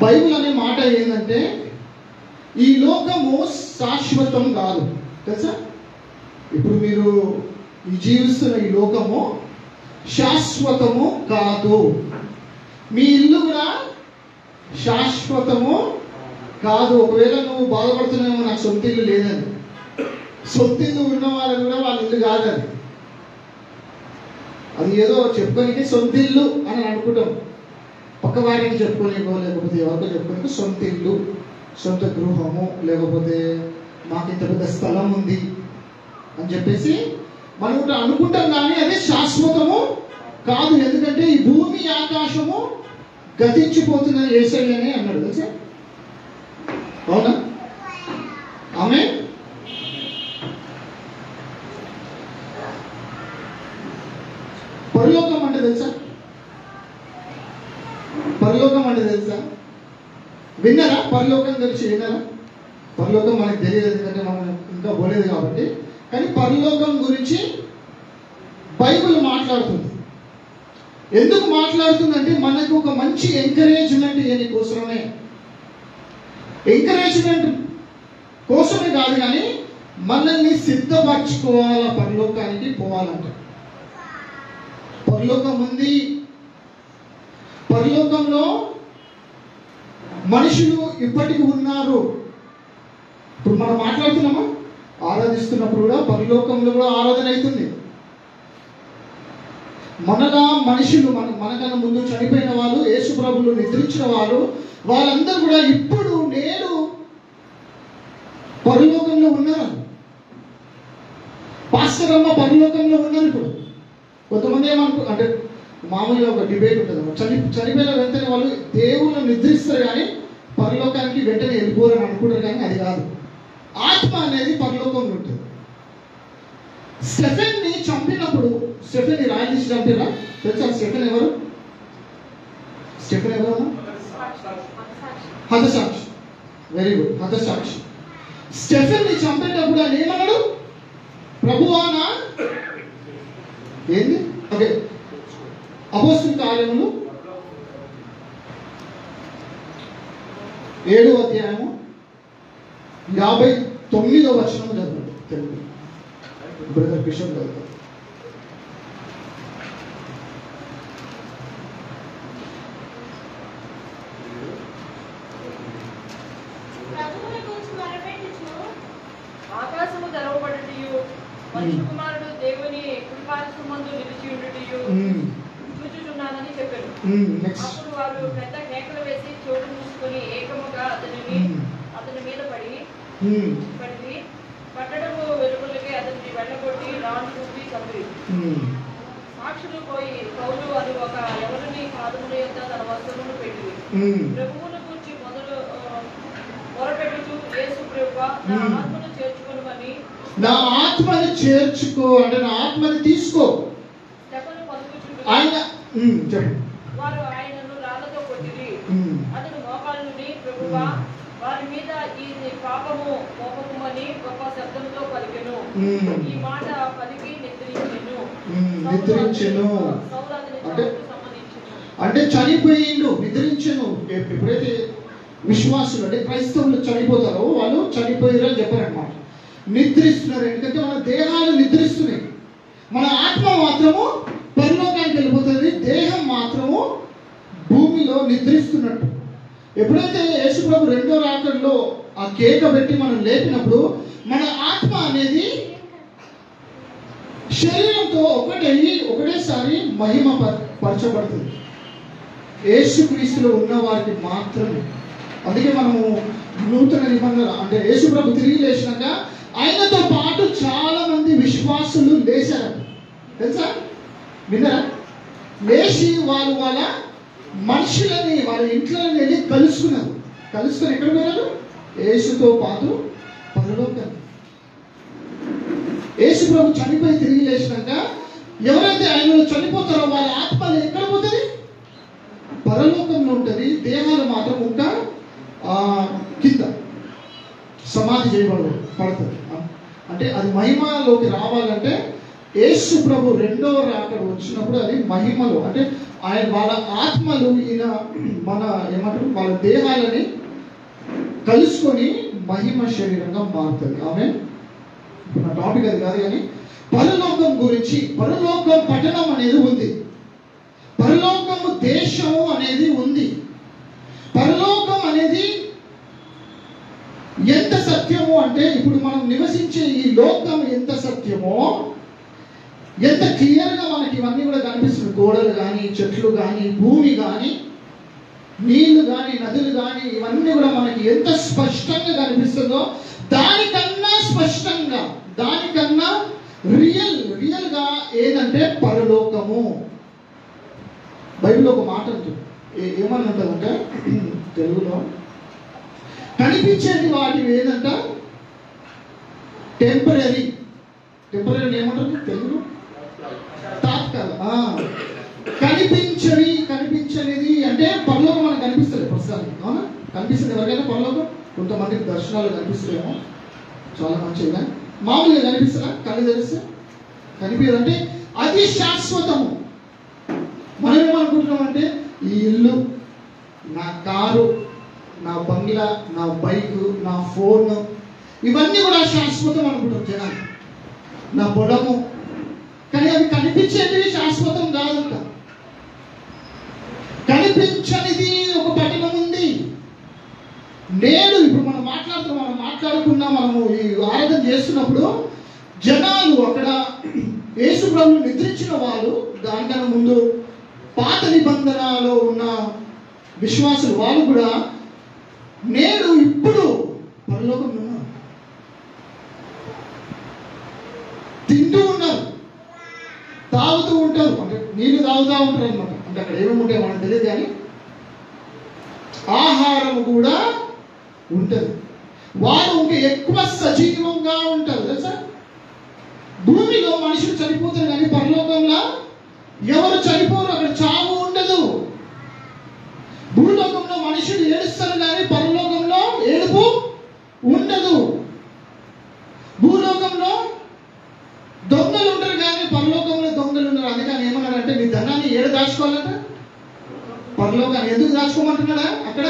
Bible అనే మాట ఏంటంటే ఈ లోకము శాశ్వతం కాదు, తెలుసా? ఇప్పుడు మీరు ఈ జీవిస్తున్న ఈ లోకము శాశ్వతము కాదు. మీ ఇల్లు కూడా శాశ్వతము కాదు. ఒకవేళ నువ్వు బాధపడుతున్నావేమో నాకు సొంత ఇల్లు లేదని, సొంత ఇల్లు ఉన్న వాళ్ళు కూడా వాళ్ళ ఇల్లు కాదని, అది ఏదో చెప్పుకోనికి సొంత ఇల్లు అని అనుకుంటాం. పక్క వారికి చెప్పుకోలేకో లేకపోతే ఎవరికో చెప్పుకోలేకో సొంత ఇల్లు, సొంత గృహము, లేకపోతే మాకు ఇంత పెద్ద స్థలం ఉంది అని చెప్పేసి మనం కూడా అనుకుంటాం. కానీ అదే శాశ్వతము కాదు. ఎందుకంటే ఈ భూమి ఆకాశము గతించిపోతుందని యేసయ్యనే అన్నాడు, తెలుసా? అవునా? ఆమేన్. పరలోకం అంటే తెలుసా? పరలోకం అంటే తెలుసా? విన్నారా? పరలోకం గురించి విన్నారా? పరలోకం మనకు తెలియదు, ఎందుకంటే మనం ఇంకా పోలేదు కాబట్టి. కానీ పరలోకం గురించి బైబిల్ మాట్లాడుతుంది. ఎందుకు మాట్లాడుతుందంటే మనకు ఒక మంచి ఎంకరేజ్మెంట్ ఇవ్వని కోసమే. ఎంకరేజ్మెంట్ కోసమే కాదు, కానీ మనల్ని సిద్ధపరచుకోవాల, పరలోకానికి పోవాలంట. పరలోకం ఉంది. పరలోకంలో మనుషులు ఇప్పటికి ఉన్నారు. ఇప్పుడు మనం మాట్లాడుతున్నామా? ఆరాధిస్తున్నప్పుడు కూడా పరలోకంలో కూడా ఆరాధన అవుతుంది. మనగా మనుషులు మనకన్నా ముందు చనిపోయిన వాళ్ళు, యేసు ప్రభువులు నిద్రించిన వాళ్ళు, వాళ్ళందరూ కూడా ఇప్పుడు నేడు పరలోకంలో ఉన్నారు. పాస్టర్ అమ్మ పరలోకంలో ఉన్నారు. ఇప్పుడు కొంతమంది అంటే మామూలుగా ఒక డిబేట్ ఉంటుంది, చనిపోయిన వెంటనే వాళ్ళు దేవుళ్ళు నిద్రిస్తారు కానీ పరలోకానికి వెంటనే వెళ్ళిపోరని అనుకుంటారు. కానీ అది కాదు. ఆత్మ అనేది పరలోకంలో ఉంటుంది. స్టెఫెన్ని చంపినప్పుడు, స్టెఫెన్ని రాయి తీసి చంపిరా? తెలుసా స్టెఫెన్ ఎవరు? స్టెఫెన్ ఎవరు? హతసాక్షి. Very good, హతసాక్షి. స్టెఫెన్ని చంపేటప్పుడు ఆయన ఏమన్నాడు? ప్రభువా నా ఏంది? ఓకే, అపోస్తలుల కార్యములు 7వ అధ్యాయము 59వ వచనము చదవండి. తెలుగు బ్రదర్ కిషోర్ చదువుతారు. ఆకాశము తెరవబడుటయు మనుష్య కుమారుడు దేవుని కుడిపార్శ్వమందు నిలిచి ఉండుటయు చూచుచున్నానని చెప్పారు. అప్పుడు వారు పెద్ద కేకలు వేసి చోటు మూసుకొని ఏకముగా అతని మీద పడి పట్టడము వెలుగులకి అతన్ని వెళ్ళగొట్టి రాను చూపి చంపి సాక్షులు పోయి పౌలు అని ఒక ఎవరిని పాదముల యొక్క తన వస్త్రమును పెట్టి ప్రభువును కూర్చి మొరపెట్టుచు యేసు ప్రభువా నా ఆత్మను చేర్చుకొనుమని, నా ఆత్మని చేర్చుకో అంటే నా ఆత్మని తీసుకో ఆయన వారు ఆయనను రాళ్లతో కొట్టిరి. అతను మోకాలు నుండి ప్రభువా వారి మీద ఈ పాపము మోపకుమని గొప్ప శబ్దంతో పలికెను. ఈ మాట పలికి నిద్రించెను అంటే చనిపోయిండు, నిద్రించెను. ఎప్పుడైతే విశ్వాసులు అంటే క్రైస్తవులు చనిపోతారో వాళ్ళు చనిపోయారు అని చెప్పారన్నమాట. నిద్రిస్తున్నారు. ఎందుకంటే మన దేహాలు నిద్రిస్తున్నాయి, మన ఆత్మ మాత్రము పరలోకానికి వెళ్ళిపోతుంది, దేహం మాత్రము భూమిలో నిద్రిస్తున్నట్టు. ఎప్పుడైతే యేసుప్రభు రెండో రాకడలో ఆ కేక పెట్టి మనం లేపినప్పుడు మన ఆత్మ అనేది శరీరంతో ఒకటేసారి మహిమ పరచబడుతుంది. యేసుక్రీస్తులో ఉన్న వారికి మాత్రమే. అందుకే మనము నూతన నిబంధన అంటే యేసుప్రభు తిరిగి లేచినాక ఆయనతో పాటు చాలా మంది విశ్వాసులు లేచారు, తెలుసా? విన్నారా? లేచి వాళ్ళ మనుషులని వాళ్ళ ఇంట్లో వెళ్ళి కలుసుకున్నారు. కలుసుకొని ఎక్కడ పోయారు? యేసుతో పాటు పరలోకానికి. యేసు ప్రభు చనిపోయి తిరిగి లేచినాక ఎవరైతే ఆయనలో చనిపోతారో వాళ్ళ ఆత్మలు ఎక్కడ పోతుంది? పరలోకంలో ఉంటుంది. దేహాలు మాత్రం ఇంకా కింద సమాధి పడుతుంది. అంటే అది మహిమలోకి రావాలంటే యేసు ప్రభు రెండో రాకడ వచ్చినప్పుడు అది మహిమలో అంటే వాళ్ళ ఆత్మలు ఈయన మన ఏమంటారు వాళ్ళ దేహాలని కలుసుకొని మహిమ శరీరంగా మారుతుంది. ఆమె ఇప్పుడు నా టాపిక్ అది కాదు, కానీ పరలోకం గురించి, పరలోకం పట్టణం అనేది ఉంది, పరలోకము దేశము అనేది ఉంది. పరలోకం అనేది ఎంత సత్యమో అంటే ఇప్పుడు మనం నివసించే ఈ లోకం ఎంత సత్యమో, ఎంత క్లియర్గా మనకి ఇవన్నీ కూడా కనిపిస్తుంది. గోడలు కానీ, చెట్లు కానీ, భూమి కానీ, నీళ్లు కానీ, నదులు కానీ, ఇవన్నీ కూడా మనకి ఎంత స్పష్టంగా కనిపిస్తుందో దానికన్నా స్పష్టంగా, దానికన్నా రియల్గా ఏదంటే పరలోకము. బైబిల్లో ఒక మాట ఉంటుంది, ఏమని ఉంటుందంటే తెలుగులో కనిపించేది వాటి ఏదంట టెంపరీ ఏమంటారు తెలుగులో తాత్కాల. కనిపించనిది అంటే పరలోకం మనకు కనిపిస్తుంది ప్రస్తుతానికి. అవునా? కనిపిస్తుంది ఎవరికైనా పరలోకం? కొంతమందికి దర్శనాలు కనిపిస్తాయేమో, చాలా మంచిగా. మామూలుగా కనిపిస్తుందా? కళ్ళు తెలిస్తే కనిపించదు. అంటే అది శాశ్వతము. మనం ఏమనుకుంటున్నాం అంటే ఈ ఇల్లు, నా కారు, నా బంగ్లా, నా బైకు, నా ఫోన్, ఇవన్నీ కూడా శాశ్వతం అనుకుంటాం జనాలు, నా పొలము. కానీ అవి కనిపించేటివి శాశ్వతం కాదంట. కనిపించనిది ఒక పట్టణం ఉంది. నేడు ఇప్పుడు మనం మాట్లాడుకున్నా, మనము ఈ ఆరాధన చేస్తున్నప్పుడు జనాలు అక్కడ యేసు ప్రభువు నిద్రించిన వాళ్ళు, దానికన్నా ముందు పాత నిబంధనలో ఉన్న విశ్వాసులు వాళ్ళు కూడా నేడు ఇప్పుడు పరలోకంలో ఉన్నారు, తింటూ ఉన్నారు, తాగుతూ ఉంటారు. అంటే నీళ్ళు తాగుతూ ఉంటారు అనమాట. అంటే అక్కడ ఏమేమి ఉంటాయో మనకు తెలియదు, కానీ ఆహారం కూడా ఉంటుంది. వారు ఇంకా ఎక్కువ సజీవంగా ఉంటారు తెలుసా. భూమిలో మనుషులు చనిపోతారు, కానీ పరలోకంలో ఎవరు చనిపోరు, అక్కడ చావు ఉండదు. భూలోకంలో మనుషులు ఏడుస్తారు, కానీ పరలోకంలో ఏడుపు ఉండదు. భూలోకంలో దొంగలు ఉంటారు, కానీ పరలోకంలో దొంగలు ఉండరు. అందుకని ఏమన్నారంటే నీ ధనాన్ని ఏడు దాచుకోవాలంట, పరలోకాన్ని ఎందుకు దాచుకోమంటున్నాడా? అక్కడ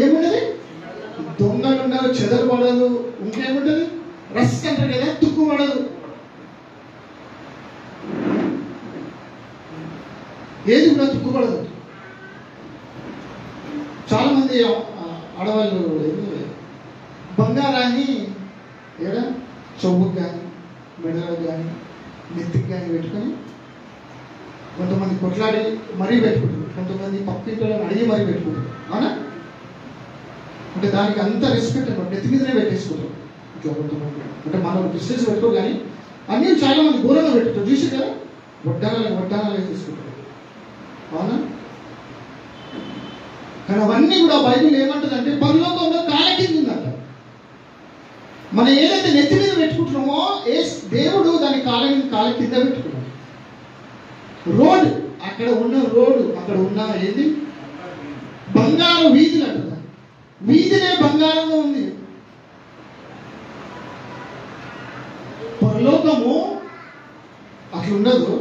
ఏముండదు, దొంగలు ఉండరు, చెదలు పడదు, ఇంకేముంటది, రస్క్ అంటారు కదా, తుక్కు పడదు. ఏది కూడా తుక్కుపడదు. చాలా మంది ఆడవాళ్ళు బంగారాన్ని చెవుకు కానీ, మెడలకు కానీ, నెత్తికి కానీ పెట్టుకొని, కొంతమంది కొట్లాడి మరీ పెట్టుకుంటారు, కొంతమంది పక్కింట్లో అడిగి మరీ పెట్టుకుంటారు. అవునా? అంటే దానికి అంత రెస్పెక్ట్ అనమాట, నెత్తి మీదనే పెట్టేసుకుంటారు. కొంతమంది అంటే మనం డిస్టెన్స్ పెట్టుకో, కానీ అన్నీ చాలా మంది దూరంగా పెట్టుకుంటారు. చూసి కదా, వడ్డానాలు వేసేసుకుంటారు. అవునా? కానీ అవన్నీ కూడా బైబిల్ ఏమంటుందంటే పరలోకంలో కాళ్ళ కింద ఉందంట. మనం ఏదైతే నెత్తి మీద పెట్టుకుంటున్నామో దేవుడు దాని కాళ్ళ కింద పెట్టుకున్నాడు. రోడ్డు, అక్కడ ఉన్న ఏది బంగారు వీధులు అంటున్నా, వీధినే బంగారంగా ఉంది. పరలోకము అట్లా ఉండదు,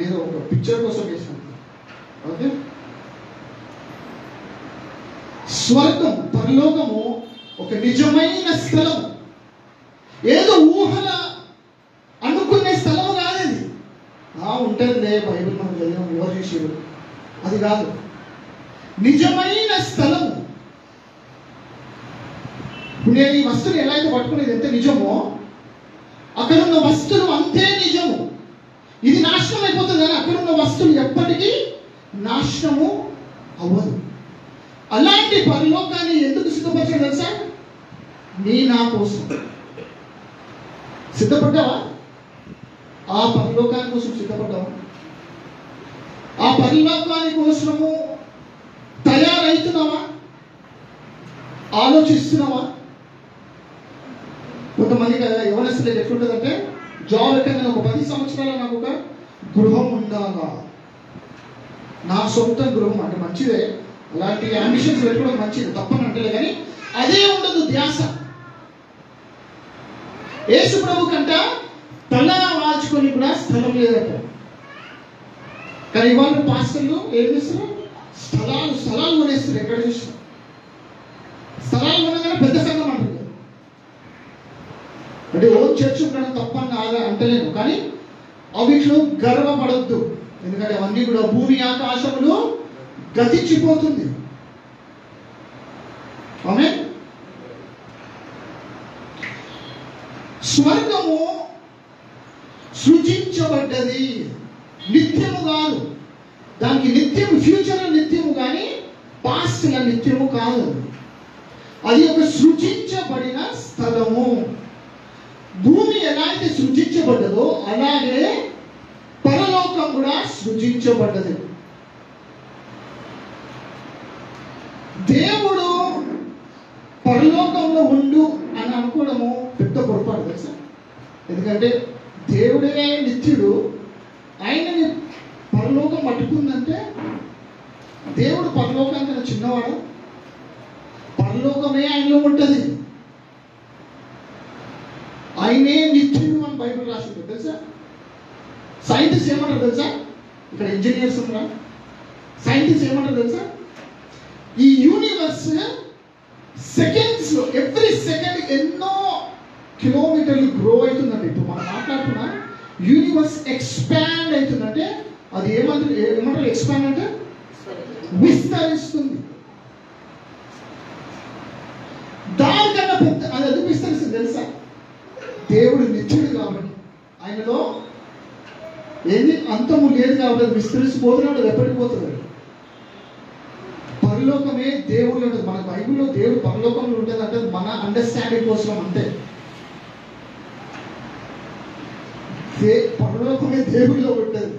ఏదో ఒక పిక్చర్ కోసం వేసాను. ఓకే, స్వర్గం, పరలోకము ఒక నిజమైన స్థలం, ఏదో ఊహల అనుకునే స్థలం కాదు అది. ఉంటుందిలే, బైబిల్ మనం చదివాం, ఎవరు చేసేది, అది కాదు. నిజమైన స్థలము. నేను ఈ వస్తువుని ఎలా అయితే పట్టుకునేది ఎంత నిజమో, అక్కడ ఉన్న వస్తువులు అంతే నిజము. ఇది నాశనం అయిపోతుంది, కానీ అక్కడ ఉన్న వస్తువులు ఎప్పటికీ నాశనము అవ్వదు. అలాంటి పరలోకాన్ని ఎందుకు సిద్ధపరచాడు తెలుసా? నా కోసం సిద్ధపడ్డావా? ఆ పరలోకాని కోసం సిద్ధపడ్డావా? ఆ పరలోకాని కోసము తయారైతున్నావా? ఆలోచిస్తున్నావా? కొంతమంది కదా యవనస్తులకు ఎట్లుంటుందంటే, జాబ్ ఎక్కడైనా ఒక 10 సంవత్సరాలు నాకు ఒక గృహం ఉండాలా, నా సొంత గృహం. అంటే మంచిదే, అలాంటి అంబిషన్స్ పెట్టుకోవడం మంచిది, తప్పని అంటలే, కానీ అదే ఉండదు ధ్యాస. యేసు ప్రభు కంట తల వాల్చుకొని కూడా స్థలం లేదట. కానీ ఇవాళ పాస్టర్లు ఏం చేస్తారు? స్థలాలు కొనేస్తారు. ఎక్కడ చూసినా స్థలాలు కొనగానే పెద్ద సంఘం అంటారు. అంటే ఓన్ చర్చ్ ఉండడం తప్పని అంటలేను, కానీ అవిట్లో గర్వపడద్దు. ఎందుకంటే అవన్నీ కూడా భూమి ఆకాశములు గతించిపోతుంది. ఆమె స్వర్గము సృజించబడ్డది, నిత్యము కాదు. దానికి నిత్యం ఫ్యూచర్ నిత్యము, కానీ పాస్ట్ నిత్యము కాదు. అది ఒక సృజించబడిన స్థలము. భూమి ఎలా అయితే సృజించబడ్డదో అలాగే పరలోకం కూడా సృజించబడ్డది. దేవుడు పరలోకంలో ఉండు అని అనుకోవడము పెద్ద పొరపాటు తెలుసా. ఎందుకంటే దేవుడే నిత్యుడు, ఆయనని పరలోకం పట్టుకుందంటే దేవుడు పరలోకానికి చిన్నవాడు, పరలోకమే ఆయనలో ఉంటుంది. ఆయనే నిత్యుడు అని బైబిల్ రాసి ఉంటుంది తెలుసా. సైంటిస్ట్ ఏమంటారు తెలుసా? ఇక్కడ ఇంజనీర్స్ ఉన్నా, సైంటిస్ట్ ఏమంటారు తెలుసా? ఈ యూనివర్స్ సెకండ్స్ లో, ఎవ్రీ సెకండ్ ఎన్నో కిలోమీటర్లు గ్రో అవుతుందంటే, ఇప్పుడు మనం మాట్లాడుతున్నా యూనివర్స్ ఎక్స్పాండ్ అవుతుందంటే అది ఏమంటారు ఎక్స్పాండ్ అంటే విస్తరిస్తుంది. దానికన్నా పెద్ద అది ఎందుకు విస్తరిస్తుంది తెలుసా? దేవుడు నిత్యుడు కాబట్టి, ఆయనలో ఏది అంతము లేదు కాబట్టి అది విస్తరిసిపోతున్నాడు. ఎప్పటికి పోతున్నాడు? పరలోకమే దేవుడు ఉంటుంది. మన బైబిల్లో దేవుడు పరలోకంలో ఉంటుంది అంటే మన అండర్స్టాండింగ్ కోసం అంతే. పరలోకమే దేవుడిలో ఉంటుంది.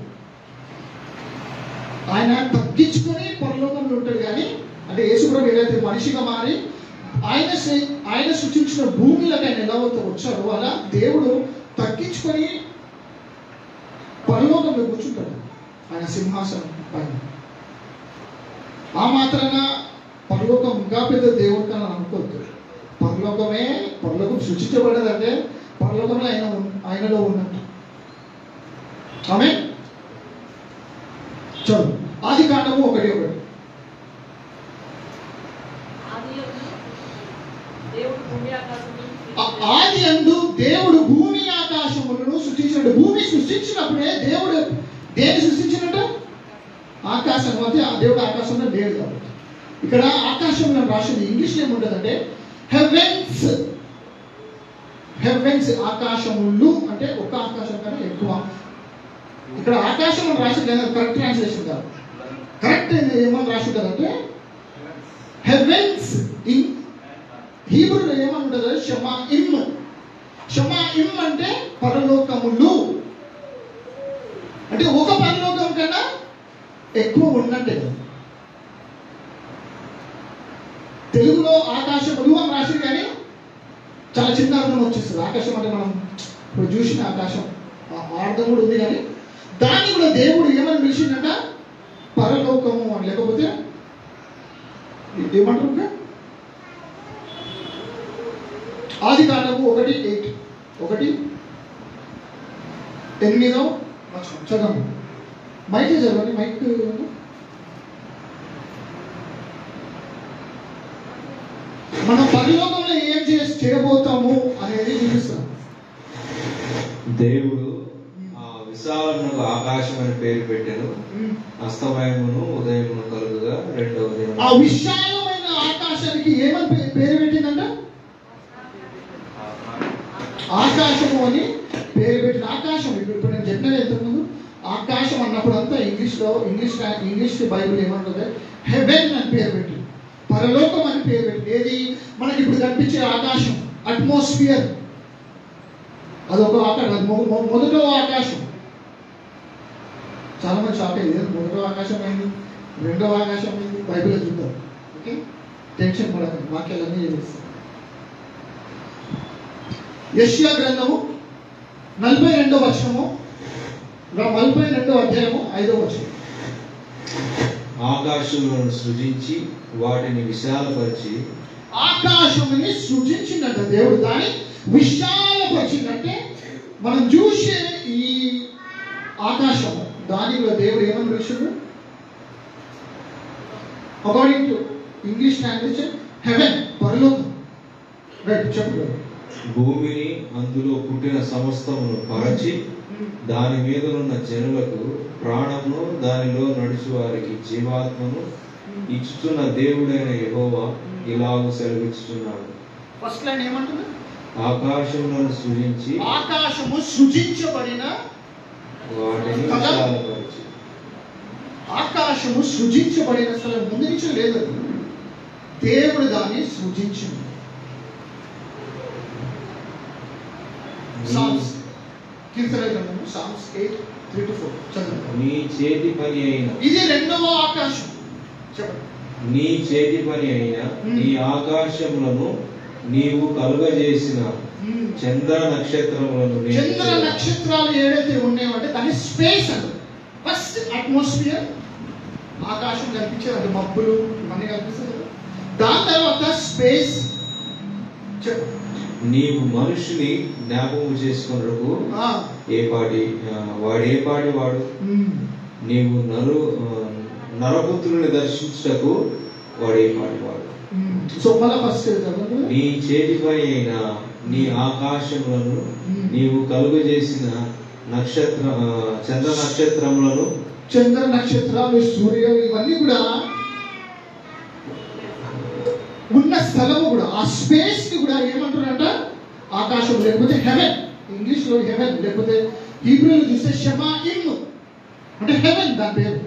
ఆయన తగ్గించుకొని పరలోకంలో ఉంటాడు. కానీ అంటే యేసుప్రభువు ఏదైతే మనిషిగా మారి ఆయన సృష్టించిన భూమిలోకి ఆయన ఎలా వచ్చాడో అలా దేవుడు తగ్గించుకొని పరలోకంలో కూర్చుంటాడు ఆయన సింహాసనం పైన. ఆ మాత్రాన పరలోకం ఇంకా పెద్ద దేవుడు కానీ అనుకోవద్దు. పరలోకం సృష్టించబడ్డదంటే పరలోకంలో ఆయనలో ఉన్నట్టు. ఆమె చదువు ఆదికాండము 1:1. ఆది యందు దేవుడు భూమి ఆకాశములను సృష్టించినట్టు. భూమి సృష్టించినప్పుడే దేవుడు దేన్ని సృష్టించినట్టు? ఆకాశం. అయితే దేవుడు ఆకాశంలో లేడు కాబట్టి ఇక్కడ ఆకాశంలో రాసింది. ఇంగ్లీష్లో ఏముంటుందంటే హెవెన్స్. హెవెన్స్ ఆకాశములు అంటే ఒక ఆకాశం కన్నా ఎక్కువ. ఇక్కడ ఆకాశం అని రాసి కరెక్ట్ ట్రాన్స్లేషన్ కాదు. కరెక్ట్ ఏమని రాసి ఉంటుందంటే హెవెన్స్. హీబ్రూలో ఏమని ఉంటుంది? షమాయిమ్. షమాయిమ్ అంటే పరలోకములు. అంటే ఒక పరలోకం కన్నా ఎక్కువ ఉన్నట్టే. తెలుగులో ఆకాశములు అని రాసి కానీ చాలా చిన్న అర్థం వచ్చేస్తుంది. ఆకాశం అంటే మనం ఇప్పుడు చూసిన ఆకాశం అర్థం కూడా ఉంది, కానీ దాన్ని కూడా దేవుడు ఏమని పిలిచిందంట? పరలోకము అని. లేకపోతే ఏమంటారు? ఆదికాండము 1:8 చదవండి. మైక్ చదవండి. మైక్ మనం పరలోకంలో ఏం చేయబోతాము అనేది చూపిస్తాం. దేవుడు ఆ విశాలమునకు ఆకాశం అని పేరు పెట్టాను. అస్తమయమును ఉదయమును కలుగుగా రెండవ దినం. ఆ విశాలమైన ఆకాశానికి ఏమని పేరు పెట్టిందంట? ఆకాశము అని పేరు పెట్టిన. ఆకాశం ఇప్పుడు నేను చెప్పినది ఎంతకుముందు ఆకాశం అన్నప్పుడు అంతా ఇంగ్లీష్ బైబిల్ ఏమంటుంది? హెవెన్ అని పేరు పెట్టి, పరలోకం అని పేరు పెట్టి. ఏది మనకి ఇప్పుడు కనిపించే ఆకాశం, అట్మాస్ఫియర్, అదొక ఆకాశం. మొదటో ఆకాశం. చాలా మంది షాక్ అయ్యింది. మొదటో ఆకాశం అయింది, రెండవ ఆకాశం అయింది. బైబిల్లో చూద్దాం. ఓకే, టెన్షన్ పడకండి, వాక్యాలన్నీ చేస్తాం. యెషయా గ్రంథము 42వ వచనము, 42వ అధ్యాయము 5వ వచనం. ఆకాశములను సృజించి వాటిని విశాలపరిచి. ఆకాశముని సృజించినట్ట దేవుడు, దాన్ని విశాలపరిచినట్టే. మనం చూసే ఈ ఆకాశము దానిలో దేవుడు ఏమని పిలిచాడు? According to English language heaven, పరలోకం. రైట్, చెప్పు. భూమిని అందులో పుట్టిన సమస్తమును పరచి దాని మీద ఉన్న జనులకు ప్రాణమును దానిలో నడుచు వారికి జీవాత్మను ఇచ్చుతున్న దేవుడైన యెహోవా ఇలాగూ సెలవిస్తున్నాడు. ఫస్ట్ లైన్ ఏమంటుంది? ఆకాశములను సృజించి, ఆకాశము సృజించబడిన వాటిని విశాలపరిచి. ఆకాశము సృజించబడిన స్థలం ముందు నుంచి లేదు, దేవుడు దాన్ని సృజించింది. సామ్స్ కీర్తన గ్రంథము సామ్స్ 8:3-4 చదవండి. నీ చేతి పని అయిన, ఇది రెండవ ఆకాశం. చెప్పండి. నీ చేతి పని అయిన నీ ఆకాశములను నీవు కలుగజేసిన చంద్ర నక్షత్రములను, చంద్ర నక్షత్రాలు ఏదైతే ఉన్నాయో అంటే దాని స్పేస్ అంటే ఫస్ట్ అట్మాస్ఫియర్, ఆకాశం కనిపించేది అంటే మబ్బులు ఇవన్నీ కనిపిస్తాయి కదా. దాని తర్వాత స్పేస్. నీవు మనుషుని జ్ఞాపకం చేసుకున్నకు వాడు నీవు నరపుత్రుని దర్శించుటకు వాడు. సో మళ్ళా ఫస్ట్ నీ చేతి పని అయిన నీ ఆకాశములను నీవు కలుగజేసిన చంద్ర నక్షత్రములను, చంద్ర నక్షత్రాలు, సూర్యం, ఇవన్నీ కూడా ఉన్న స్థలము కూడా ఆ స్పేస్ ని కూడా ఏమంటారంట? ఆకాశం, లేకపోతే హెవెన్. ఇంగ్లీష్ లో హెవెన్, లేకపోతే హీబ్రూలో చూస్తే షమాయిమ్ అంటే హెవెన్, దాని పేరు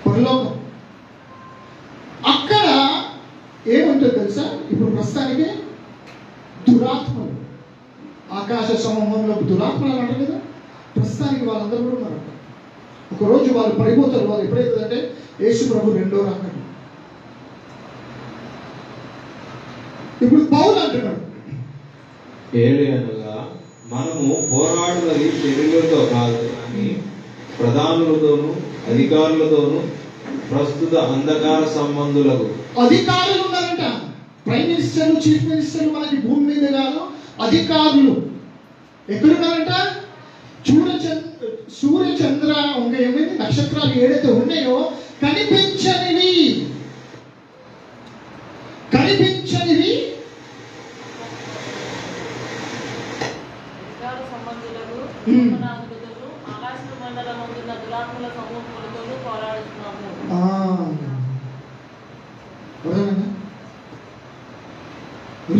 పరలోకం. అక్కడ ఏముంటుంది తెలుసా? ఇప్పుడు ప్రస్తుతానికి దురాత్మలు, ఆకాశ సమూహంలో దురాత్మలు అంటారు కదా, ప్రస్తుతానికి వాళ్ళందరూ కూడా ఉన్నారు. ఒకరోజు వాళ్ళు పడిపోతారు. వాళ్ళు ఎప్పుడైతుందంటే యేసు ప్రభు రెండో రాకడ. ఇప్పుడు పౌలు అంటున్నాడు, ఏలయనగా మనము పోరాడున్నది శరీరులతో కాదు అని ప్రధానులతోనూ అధికారులతోనూ ప్రస్తుత అంధకార సంబంధులకు. అధికారులు ఉన్నారంట, ప్రైమ్ మినిస్టర్లు, చీఫ్ మినిస్టర్లు మనకి భూమి మీద కాదు, అధికారులు ఎక్కడున్నారంట? సూర్య చంద్ర ఇంకా ఏమైంది నక్షత్రాలు ఏదైతే ఉన్నాయో కనిపించనివి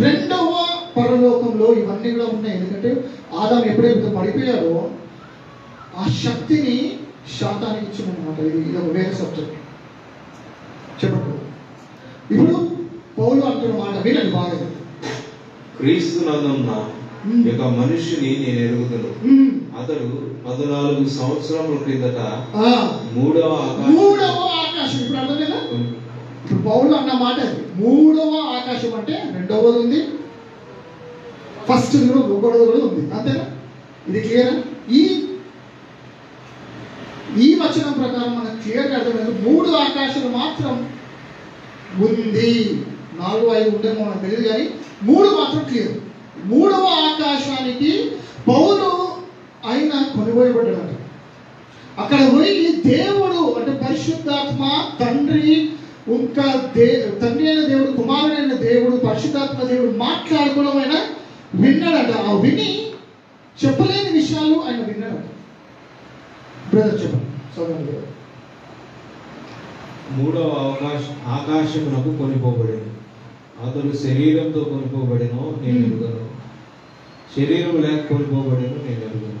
రెండవ పరలోకంలో ఇవన్నీ కూడా ఉన్నాయి. ఎందుకంటే ఆదాము ఎప్పుడైతే పడిపోయాడో ఆ శక్తిని శాతానికి ఇచ్చిందనమాట. ఇది ఒక వేరే సబ్జెక్ట్. చెప్పండి. ఇప్పుడు పౌలు అంటున్న మాట వినండి బాగా. క్రీస్తు నందున్న ఒక మనుషుని నేను ఎరుగుదును, అతడు 14 సంవత్సరముల క్రిందట మూడవ ఆకాశం. ఇప్పుడు అర్థం లేదా? ఇప్పుడు పౌలు అన్న మాట మూడవ ఆకాశం అంటే రెండవది ఉంది, ఫస్ట్ ఒకటోది కూడా ఉంది. అంతేనా? ఇది క్లియర్. ఈ వచనం ప్రకారం మనకు క్లియర్గా అర్థమైంది. 3 ఆకాశాలు మాత్రం ఉంది, 4, 5 ఉందేమో మనకు తెలియదు, కానీ 3 మాత్రం క్లియర్. 3వ ఆకాశానికి పౌలు ఆయన కొనిపోయబడ్డాడు. అక్కడ పోయి దేవుడు అంటే పరిశుద్ధాత్మ, తండ్రి, ఇంకా తండ్రి అయిన దేవుడు, కుమారుడైన దేవుడు, పరిశుద్ధాత్మ దేవుడు మాట్లాడుకోవడం ఆయన విన్నాడట. ఆ విని చెప్పలేని విషయాలు ఆయన విన్నాడట. బ్రదర్ చెప్పండి. సోదరుడు. 3వ ఆకాశమునకు కొనిపోబడింది, అతడు శరీరంతో కొనిపోబడినో నేను ఎరుగను, శరీరం లేక కొనిపోబడినో నేను ఎరుగను,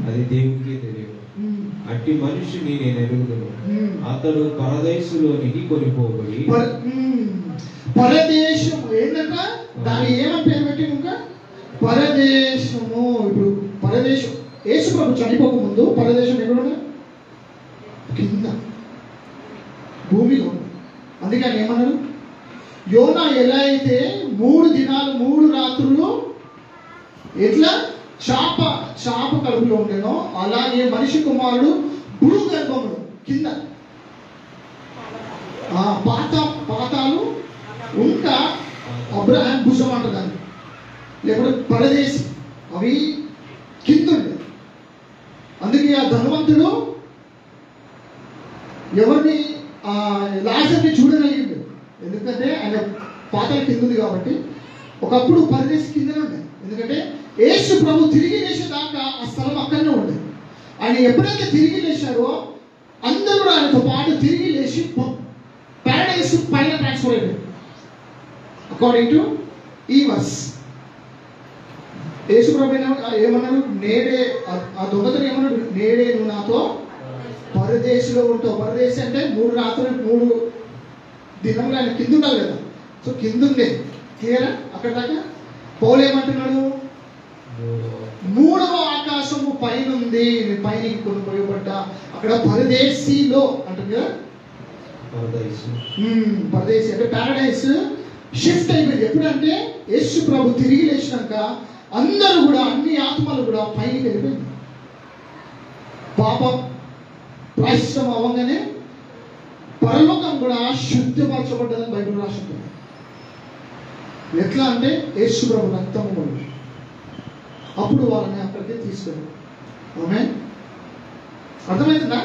అది దేవునికి తెలియదు. అట్టి మనిషిని నేను ఎరుగుదును, అతడు పరదేశంలోనికి కొనిపోబడి. పరదేశం ఏంటంట? దాని ఏమని పేరు పెట్టి ఇంకా పరదేశము. ఇప్పుడు పరదేశం యేసు ప్రభు చనిపోక ముందు పరదేశం ఎక్కడ? కింద భూమిలో. అందుకే ఆయన ఏమన్నారు? యోనా ఎలా అయితే 3 దినాలు 3 రాత్రులు ఎట్లా చాప కడుపులో ఉండేనో అలాగే మనిషి కుమారుడు భూగర్భంలో కింద పాతాలు ఇంకా అబ్రహాం భుజం అంటారు, లేకపోతే పరదేశి, అవి కింద ఉండే. అందుకే ఆ ధనవంతుడు ఎందుకంటే ఆయన పాతాళం కింద ఉంది కాబట్టి. ఒకప్పుడు పరదేశం కిందనే ఉండేది, ఎందుకంటే యేసు ప్రభు తిరిగి లేచేదాకా ఆ స్థలం అక్కడనే ఉండేది. ఆయన ఎప్పుడైతే తిరిగి లేచారో అందరూ ఆయనతో పాటు తిరిగి లేచి పారడైస్ పైన ట్రాన్స్ఫర్ అయిపోయింది. అకార్డింగ్ టు ఈ వర్స్ యేసు ప్రభు ఏమన్నాడు, నేడే ఆ దొంగతను ఏమన్నాడు, నేడే నువ్వు నాతో పరదేశంలో ఉంటావు. పరదేశం అంటే 3 రాత్రులు 3 దినములు ఆయన కింద ఉండాలి కదా. సో కింద ఉండే క్లియరా అక్కడ దాకా. పౌలు ఏమంటున్నాడు, 3వ ఆకాశము పైన ఉంది, పైన కొనుక్కోబడ్డా అక్కడ పరదేశీలో అంటుంది కదా. పరదేశీ అంటే పారడైస్ షిఫ్ట్ అయిపోయింది. ఎప్పుడంటే యేసు ప్రభు తిరిగి లేచినాక అందరూ కూడా, అన్ని ఆత్మలు కూడా పైకి వెళ్ళిపోయింది. పాపం ప్రాయశ్చిత్తం అవ్వగానే పరలోకం కూడా శుద్ధిపరచబడ్డదని బైబిల్ రాస్తుంది. ఎట్లా అంటే యేసు ప్రభు రక్తము వల్ల. అప్పుడు వాళ్ళని అక్కడికి తీసుకెళ్ళి. ఆమేన్. అర్థమవుతుందా?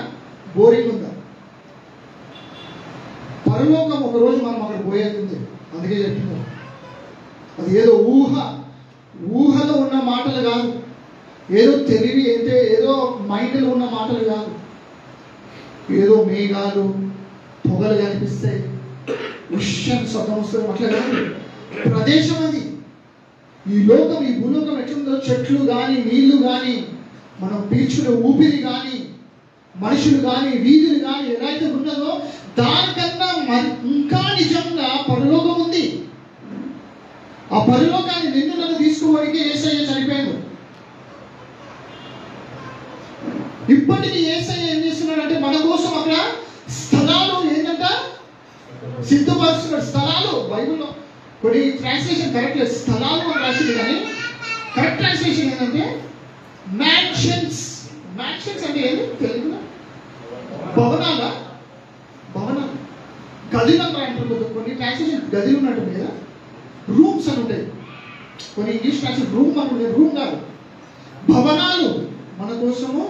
బోరింగ్ ఉందా? పరలోకం ఒకరోజు మనం అక్కడ పోయేది ఉంది. అందుకే చెప్తున్నాం, అది ఏదో ఊహలో ఉన్న మాటలు కాదు, ఏదో తెలివి అంటే ఏదో మైండ్లో ఉన్న మాటలు కాదు, ఏదో మేఘాలు పొగలు కనిపిస్తాయి, విషయం శబ్దం వస్తుంది అట్లా కాదు. ప్రదేశం అది. ఈ లోకం, ఈ భూలోకం ఎట్లుందో, చెట్లు కానీ, నీళ్లు కానీ, మనం పీల్చుకునే ఊపిరి కానీ, మనుషులు కానీ, వీధులు కానీ ఎలా అయితే ఉన్నదో దానికన్నా ఇంకా నిజంగా పరలోకం ఉంది. ఆ పరలోకాన్ని నిన్ను నన్ను తీసుకోవడానికి యేసయ్య చనిపోయాడు. ఇప్పటికీ యేసయ్య ఏం చేస్తున్నాడంటే మన కోసం అక్కడ స్థలాలు ఏంటంట సిద్ధపరుస్తున్నాడు. స్థలాలు బైబిల్లో కొన్ని ట్రాన్స్లేషన్ కరెక్ట్ లేదు, స్థలాలు అని రాసింది, కానీ కరెక్ట్ ట్రాన్స్లేషన్ ఏంటంటే మ్యాన్షన్స్. మ్యాన్షన్స్ అంటే ఏంటి తెలుగులో? భవనాలు, గదిలు అంటారు. కొన్ని ట్రాన్స్లేషన్ గదిలు ఉన్నట్టు కదా, రూమ్స్ అని ఉంటాయి. కొన్ని ఇంగ్లీష్ ట్రాన్స్లేషన్ రూమ్ అని ఉంటాయి. రూమ్ కాదు, భవనాలు మన కోసము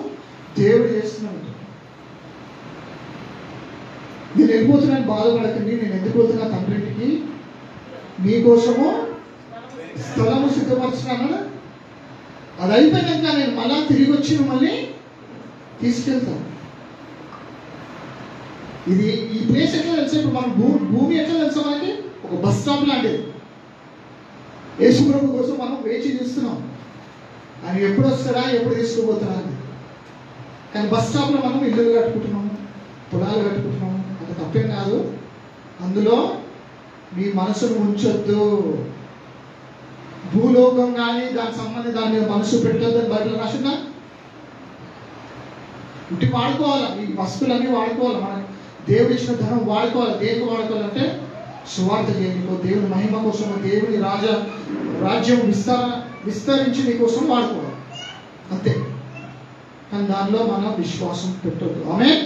దేవుడు చేస్తున్నాడు. నేను వెళ్ళిపోతున్నాను బాధపడకండి, నేను ఎందుకు పోతున్నా తండ్రికి, మీకోసము స్థలము సిద్ధపరుచున్నాను. అది అయిపోయినాక నేను మళ్ళా తిరిగి వచ్చి మిమ్మల్ని తీసుకెళ్తాను. ఇది ఈ ప్లేస్ ఎట్లా తెలుసా? ఇప్పుడు మన భూమి ఎట్లా తెలుసా మనకి? ఒక బస్ స్టాప్ లాంటిది. యేసు ప్రభు కోసం మనం వేచి చూస్తున్నాం, ఆయన ఎప్పుడు వస్తాడా, ఎప్పుడు తీసుకుపోతాడా అని. కానీ బస్ స్టాప్లో మనం ఇల్లులు కట్టుకుంటున్నాము, పొలాలు కట్టుకుంటున్నాము, అది తప్పేం కాదు. అందులో మీ మనసును ఉంచొద్దు. భూలోకం కానీ దానికి సంబంధించి దాని మీద మనసు పెట్టొద్దు అని బయటలో రాసిందా? ఇంటి వాడుకోవాలి, ఈ వస్తువులన్నీ వాడుకోవాలి. మన దేవుడు ఇచ్చిన ధనం వాడుకోవాలి. దేనికి వాడుకోవాలంటే సువార్త చేయనికో, దేవుని మహిమ కోసం, దేవుని రాజ్యం విస్తరించి నీ కోసం వాడుకోవాలి అంతే. కానీ దానిలో మన విశ్వాసం పెట్టొద్దు. ఆమేన్.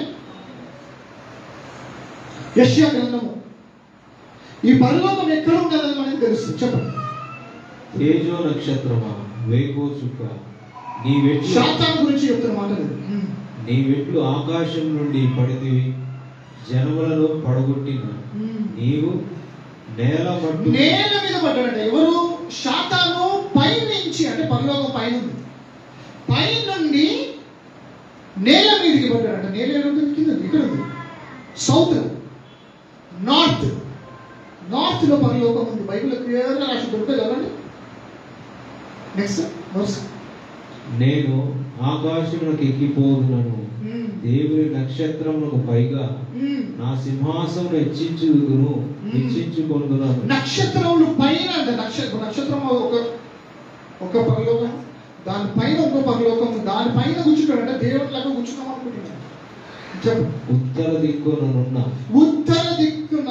యెషయా గ్రంథము, ఈ పరలోకం ఎక్కడ ఉన్నదని మనకి తెలుస్తుంది. చెప్పండి. తేజో నక్షత్రమా, వేకో చుక్క, నీ వెట్లు, శాతాను గురించి చెప్తున్న మాట లేదు. నీ వెట్లు ఆకాశం నుండి పడితివి, జనములను పడగొట్టిన నీవు నేల మీద పడ్డాడంట. ఎవరు? శాతాను పైనుంచి, అంటే పరలోకం పైన ఉంది, పైనుండి నేల మీదకి పడ్డాడంట. నేల ఉంటుంది కింద, ఇక్కడ ఉంది. సౌత్, నార్త్ లో పరలోకం ఉంది. బైబిల్లో క్లియర్గా రాసి దొరికితే చదవండి. Next verse. నేను ఆకాశములకు ఎక్కిపోదునను, దేవుని నక్షత్రములకు పైగా నా సింహాసనం హెచ్చించుకొందును. నక్షత్రములు పైన అంటే నక్షత్రం ఒక పరలోకం, దాని పైన ఇంకో పరలోకం, దాని పైన కూర్చుంటాడు. అంటే దేవుడి లాగా కూర్చున్నాం అనుకుంటున్నాను. ఉత్తర దిక్కున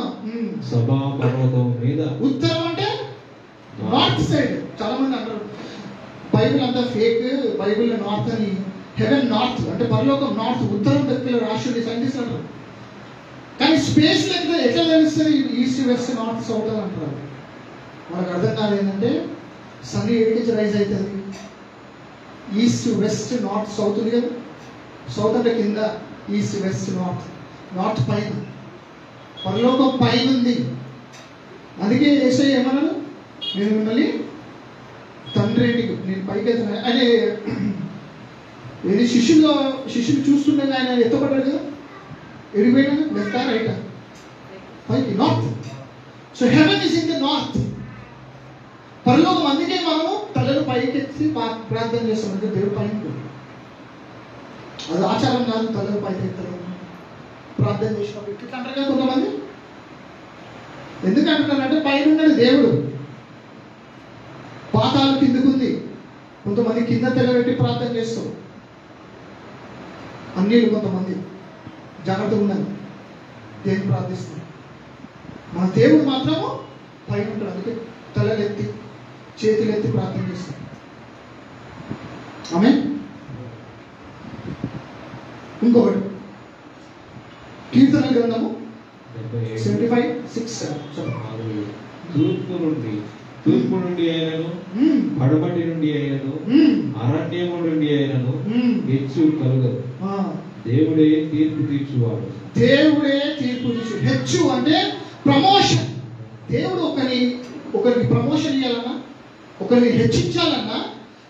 సభా పర్వతం మీద. ఉత్తరం అంటే నార్త్ సైడ్. చాలా మంది అంటారు బైబిల్ అంతా ఫేక్, బైబిల్ నార్త్ అని. హెవెన్ నార్త్ అంటే పరలోకం నార్త్, ఉత్తరం దిక్కులో రాష్ట్రుడి సైంటిస్ట్ అంటారు. కానీ స్పేస్ లెక్క ఎట్లా తెలుస్తుంది ఈస్ట్ వెస్ట్ నార్త్ సౌత్ అని అంటారు. మనకు అర్థం కాదు ఏంటంటే సన్ ఎడికి రైజ్ అవుతుంది. ఈస్ట్ వెస్ట్ నార్త్ సౌత్ ఉంది కదా. సౌత్ అంటే కింద, ఈస్ట్ వెస్ట్ నార్త్. నార్త్ పైన, పరలోకం పైన ఉంది. అందుకే యేసయ్య ఏమన్నాడు, నేను మిమ్మల్ని తండ్రి నేను పైకి వెళ్తున్నా అనే ఏది శిష్యులు చూస్తుండగా ఆయన ఎత్తపడ్డాడు కదా, ఎడిపోయినా లెఫ్టా రైటా? పైకి, north. So haven is in the north. పరలోకం. అందుకే మనము తలను పైకెత్తి ప్రార్థన చేస్తాం, అంటే దేవుడు పైకి. అది ఆచారం కాదు తలను పైకి ఎత్తడం ప్రార్థన చేసినప్పుడు. ఇట్లా అంటారు కదా కొంతమంది. ఎందుకు అంటున్నారంటే పైన ఉన్నాడు దేవుడు, పాతాలు కిందకుంది. కొంతమంది కింద తెల్లబెట్టి ప్రార్థన చేస్తారు, అన్నిలు. కొంతమంది జాగ్రత్తగా ఉండాలి, దేవుని ప్రార్థిస్తారు. మన దేవుడు మాత్రము పైన ఉంటాడు. అందుకే తలలెత్తి చేతులెత్తి ప్రార్థన చేస్తాం. ఆమేన్. ఇంకొకటి కీర్తన గ్రంథము 75:6. తూర్పు నుండి అయినను పడమటి నుండి అయినను అరణ్యము నుండి అయినను హెచ్చు కలుగదు. దేవుడే తీర్పు తీర్చువాడు. దేవుడే తీర్పు తీర్చు. హెచ్చు అంటే ప్రమోషన్. దేవుడు ఒకరికి ప్రమోషన్ ఇవ్వాలన్నా, ఒకరిని హెచ్చించాలన్నా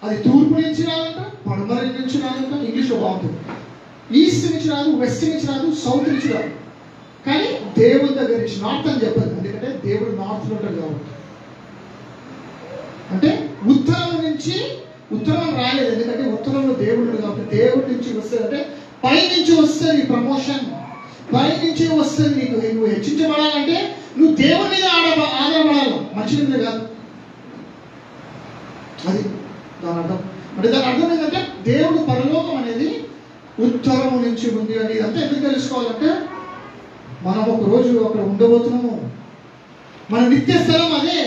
అది తూర్పు నుంచి రాదంట, పడమర నుంచి రాదంట. ఇంగ్లీష్లో బాగుంటుంది. ఈస్ట్ నుంచి రాదు, వెస్ట్ నుంచి రాదు, సౌత్ నుంచి రాదు. కానీ దేవుడి దగ్గర నుంచి, నార్త్ అని చెప్పదు. ఎందుకంటే దేవుడు నార్త్లో ఉంటాడు కాబట్టి. అంటే ఉత్తరం రాలేదు, ఎందుకంటే ఉత్తరంలో దేవుడు కాబట్టి. దేవుడి నుంచి వస్తుంది, అంటే పై నుంచి వస్తుంది ప్రమోషన్. పై నుంచి వస్తుంది నీకు. నువ్వు హెచ్చించబడాలంటే నువ్వు దేవుడి మీద ఆధారపడాలి, మనుషుల మీద కాదు. అది దాని అర్థం. అంటే దాని అర్థం ఏంటంటే దేవుడు పరలోకం అనేది ఉత్తరము నుంచి ఉంది అని. ఇదంతా ఎందుకు తెలుసుకోవాలంటే మనం ఒక రోజు అక్కడ ఉండబోతున్నాము. మన నిత్య స్థలం అదే.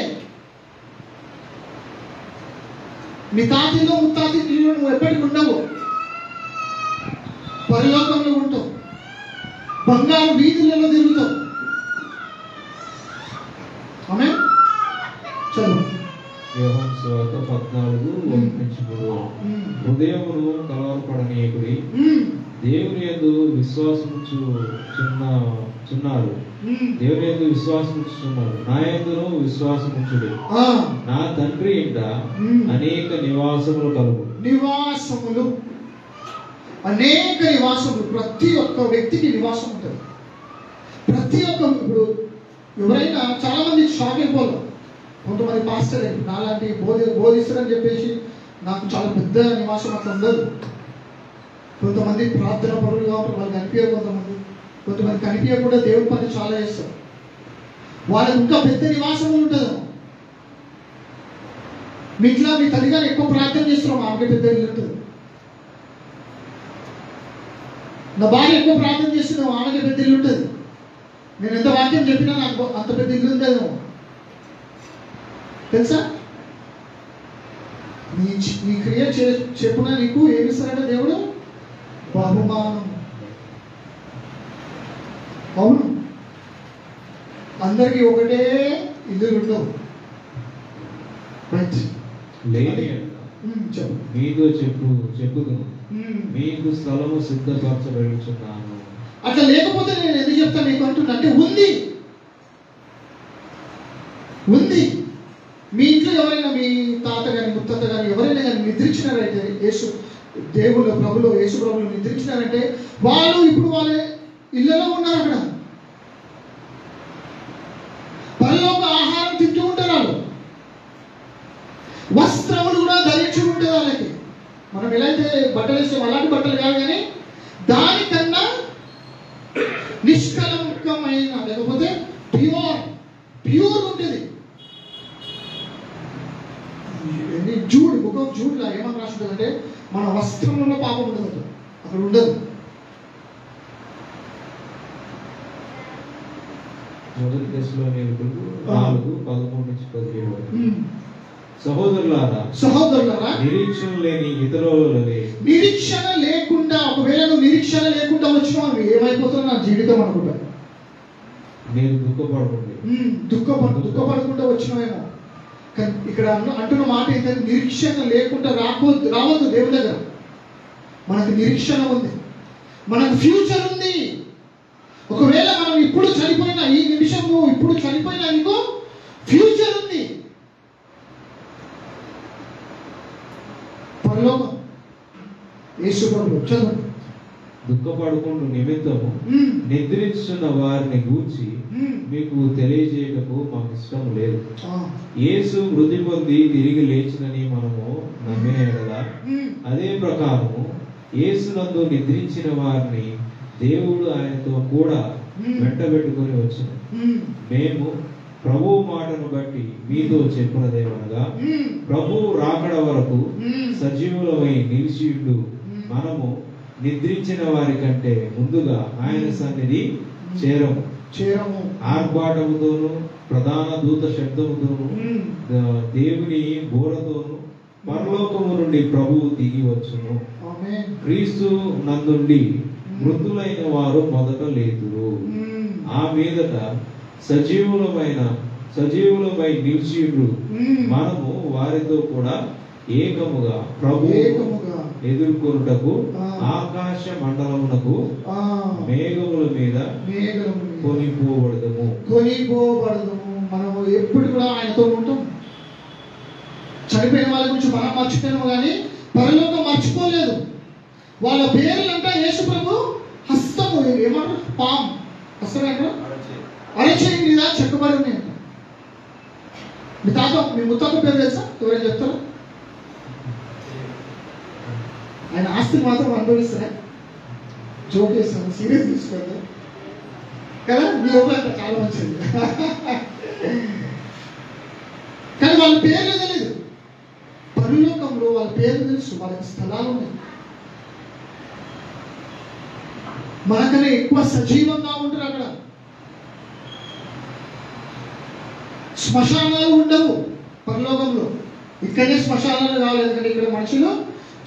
నీ తాతిలో ముత్తాతిలో నువ్వు ఎప్పటికి ఉండవు, పరలోకంలో ఉంటావు. బంగారు వీధులలో తిరుగుతావు. ఆమేన్. చదువు. యోహాను సువార్త 14:1-3. హృదయమును కలవరపడనీయకుడి, దేవుని యందు విశ్వాసముంచుచున్నారు. దేవుని యందు విశ్వాసముంచుచున్నారు, నా యందును విశ్వాసముంచుడి. నా తండ్రి ఇంట అనేక నివాసములు కలుగు. నివాసములు, అనేక నివాసములు. ప్రతి ఒక్క వ్యక్తికి నివాసం ఉంటుంది. ప్రతి ఒక్క, ఇప్పుడు ఎవరైనా చాలా మంది షాక్ అయిపోవాలి. కొంతమంది పాస్టర్ నాలాంటి బోధిస్తారని చెప్పేసి నాకు చాలా పెద్ద నివాసం అట్లా ఉండదు. కొంతమంది ప్రార్థన పరులు కాబట్టి వాళ్ళు కనిపించారు. కొంతమంది కనిపించకుండా దేవుడి పని చాలా చేస్తారు. వాళ్ళకి ఇంకా పెద్ద నివాసం ఉంటుంది. మీ ఇంట్లో మీ తల్లిగారు ఎక్కువ ప్రార్థన చేస్తున్నాం, ఆమెకి పెద్ద ఇల్లు ఉంటుంది. నా భార్య ఎక్కువ ప్రార్థన చేస్తున్నావు, ఆమెకి పెద్ద ఇల్లు ఉంటుంది. నేను ఎంత వాక్యం చెప్పినా నాకు అంత పెద్ద ఇల్లు ఉండేదేమో తెలుసా. నీ క్రియ చెప్పున నీకు ఏమిస్తారంటే దేవుడు బహుమానం. అవును, అందరికీ ఒకటే ఇల్లు ఉండవు. మీతో చెప్పుదును, మీకు స్థలము సిద్ధపరచబడుచున్నాను. అట్లా లేకపోతే నేను ఎందుకు చెప్తాను నీకు అంటున్నా అంటే ఉంది. మీ ఇంట్లో ఎవరైనా మీ తాత కానీ ముత్తాత కానీ ఎవరైనా కానీ నిద్రించినారైతే, దేవుళ్ళు ప్రభులు యేసు ప్రభులు నిద్రించినారంటే వాళ్ళు ఇప్పుడు వాళ్ళ ఇళ్లలో ఉన్నారు. అక్కడ పరలోక ఆహారం తింటూ ఉంటారు. వాళ్ళు వస్త్రములు కూడా ధరించి ఉంటుంది వాళ్ళకి. మనం ఎలా అయితే బట్టలు వేస్తాం అలాంటి బట్టలు కాదు, కానీ దానికన్నా నిష్కలంకమైన, లేకపోతే ప్యూర్ ఉంటుంది. బుక్ ఆఫ్ జూడ్లో ఏమని రాస్తుంటుంది అంటే మన వస్త్రంలో పాపం ఉండదు, అక్కడ ఉండదు. మొదటి దశలోనికులు 4:13-17. సహోదరులారా, నిరీక్షణ లేని ఇతరులనే, నిరీక్షణ లేకుండా, ఒకవేళ నువ్వు నిరీక్షణ లేకుండా వచ్చినావు ఏమైపోతుందో నా జీవితం అనుకుంటా. నేను దుఃఖపడకుండా వచ్చినావేమో. కానీ ఇక్కడ అంటున్న మాట ఏంటంటే నిరీక్షణ లేకుండా రావద్దు దేవుని దగ్గర. మనకు నిరీక్షణ ఉంది, మనకు ఫ్యూచర్ ఉంది. ఒకవేళ మనం ఇప్పుడు చనిపోయినా, ఈ నిమిషం నువ్వు ఇప్పుడు చనిపోయినా నీకు చదవండి. దుఃఖపడుకుంటూ నిమిత్తము నిద్రించున్న వారిని గూర్చి మీకు తెలియజేయటకు మాకు ఇష్టం లేదు. యేసు మృతి పొంది తిరిగి లేచినని మనము నమ్మిన ఎడలా అదే ప్రకారము యేసునందు నిద్రించిన వారిని దేవుడు ఆయనతో కూడా వెంటబెట్టుకొని వచ్చును. మేము ప్రభువు మాటను బట్టి మీతో చెప్పినదేమనగా, ప్రభువు రాకడ వరకు సజీవులమై నిలిచియుండు మనము నిద్రించిన వారి కంటే ముందుగా ఆయన సన్నిధి చేరము. ఆర్భాటముతోను ప్రధాన దూత శబ్దముతోను దేవుని బోరతోను పరలోకము నుండి ప్రభువు దిగి వచ్చును. క్రీస్తు నందుండి మృతులైన వారు మొదట లేతురు. ఆ మీదట సజీవులమై నిలిచియుండు మనము వారితో కూడా ఏకముగా ప్రభువు ఎదుర్కొనుటకు ఆకాశ మండలమునకు మేఘముల మీద కొనిపోబడదము. మనము ఎప్పుడు కూడా ఆయనతో ఉంటాం. చనిపోయిన వాళ్ళ గురించి మనం మర్చిపోయాము కానీ పరలోకం మర్చిపోలేదు. వాళ్ళ పేర్లంటే యేసు ప్రభు హస్తము ఏమంటారు, పామ్ హస్తం ఏంటో అరచేయి మీద చెక్కబడి ఉన్నాయంట. మీ ముత్తాత పేరు తెలుసా? ఎవరైనా చెప్తారా? ఆయన ఆస్తిని మాత్రం అనుభవిస్తారా? జోక్ చేస్తాను, సీరియస్ తీసుకోండి కదా. మీ ఊళ్ళో చాలా మంచిది కానీ వాళ్ళ పేర్లు తెలియదు. పరలోకంలో వాళ్ళ పేర్లు తెలుసు, వాళ్ళకి స్థలాలు ఉన్నాయి. మనకనే ఎక్కువ సజీవంగా ఉంటారు అక్కడ. శ్మశానాలు ఉండవు పరలోకంలో. ఇక్కడే శ్మశానాలు కావాలి, ఎందుకంటే ఇక్కడ మనుషులు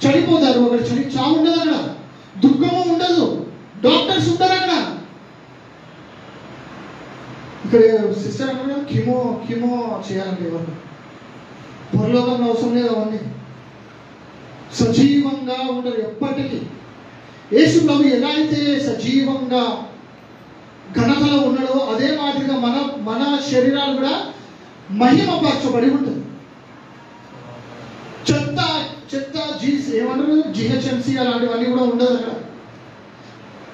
చనిపోతారు. అక్కడ చావు ఉండదు, అక్కడ దుఃఖము ఉండదు, డాక్టర్స్ ఉంటారు అక్కడ. ఇక్కడ సిస్టర్ అక్కడ కిమో చేయాలండి ఎవరు. పరలోకంలో అవసరం లేదు అవన్నీ. సజీవంగా ఉండరు ఎప్పటికీ. యేసు ప్రభు ఎలా అయితే సజీవంగా ఘనతలో ఉన్నాడో అదే మాదిరిగా మన శరీరాలు కూడా మహిమపరచబడి ఉంటుంది. చెత్త ఏమంటారు, జిహెచ్ఎంసీ అలాంటివన్నీ కూడా ఉండదు అక్కడ.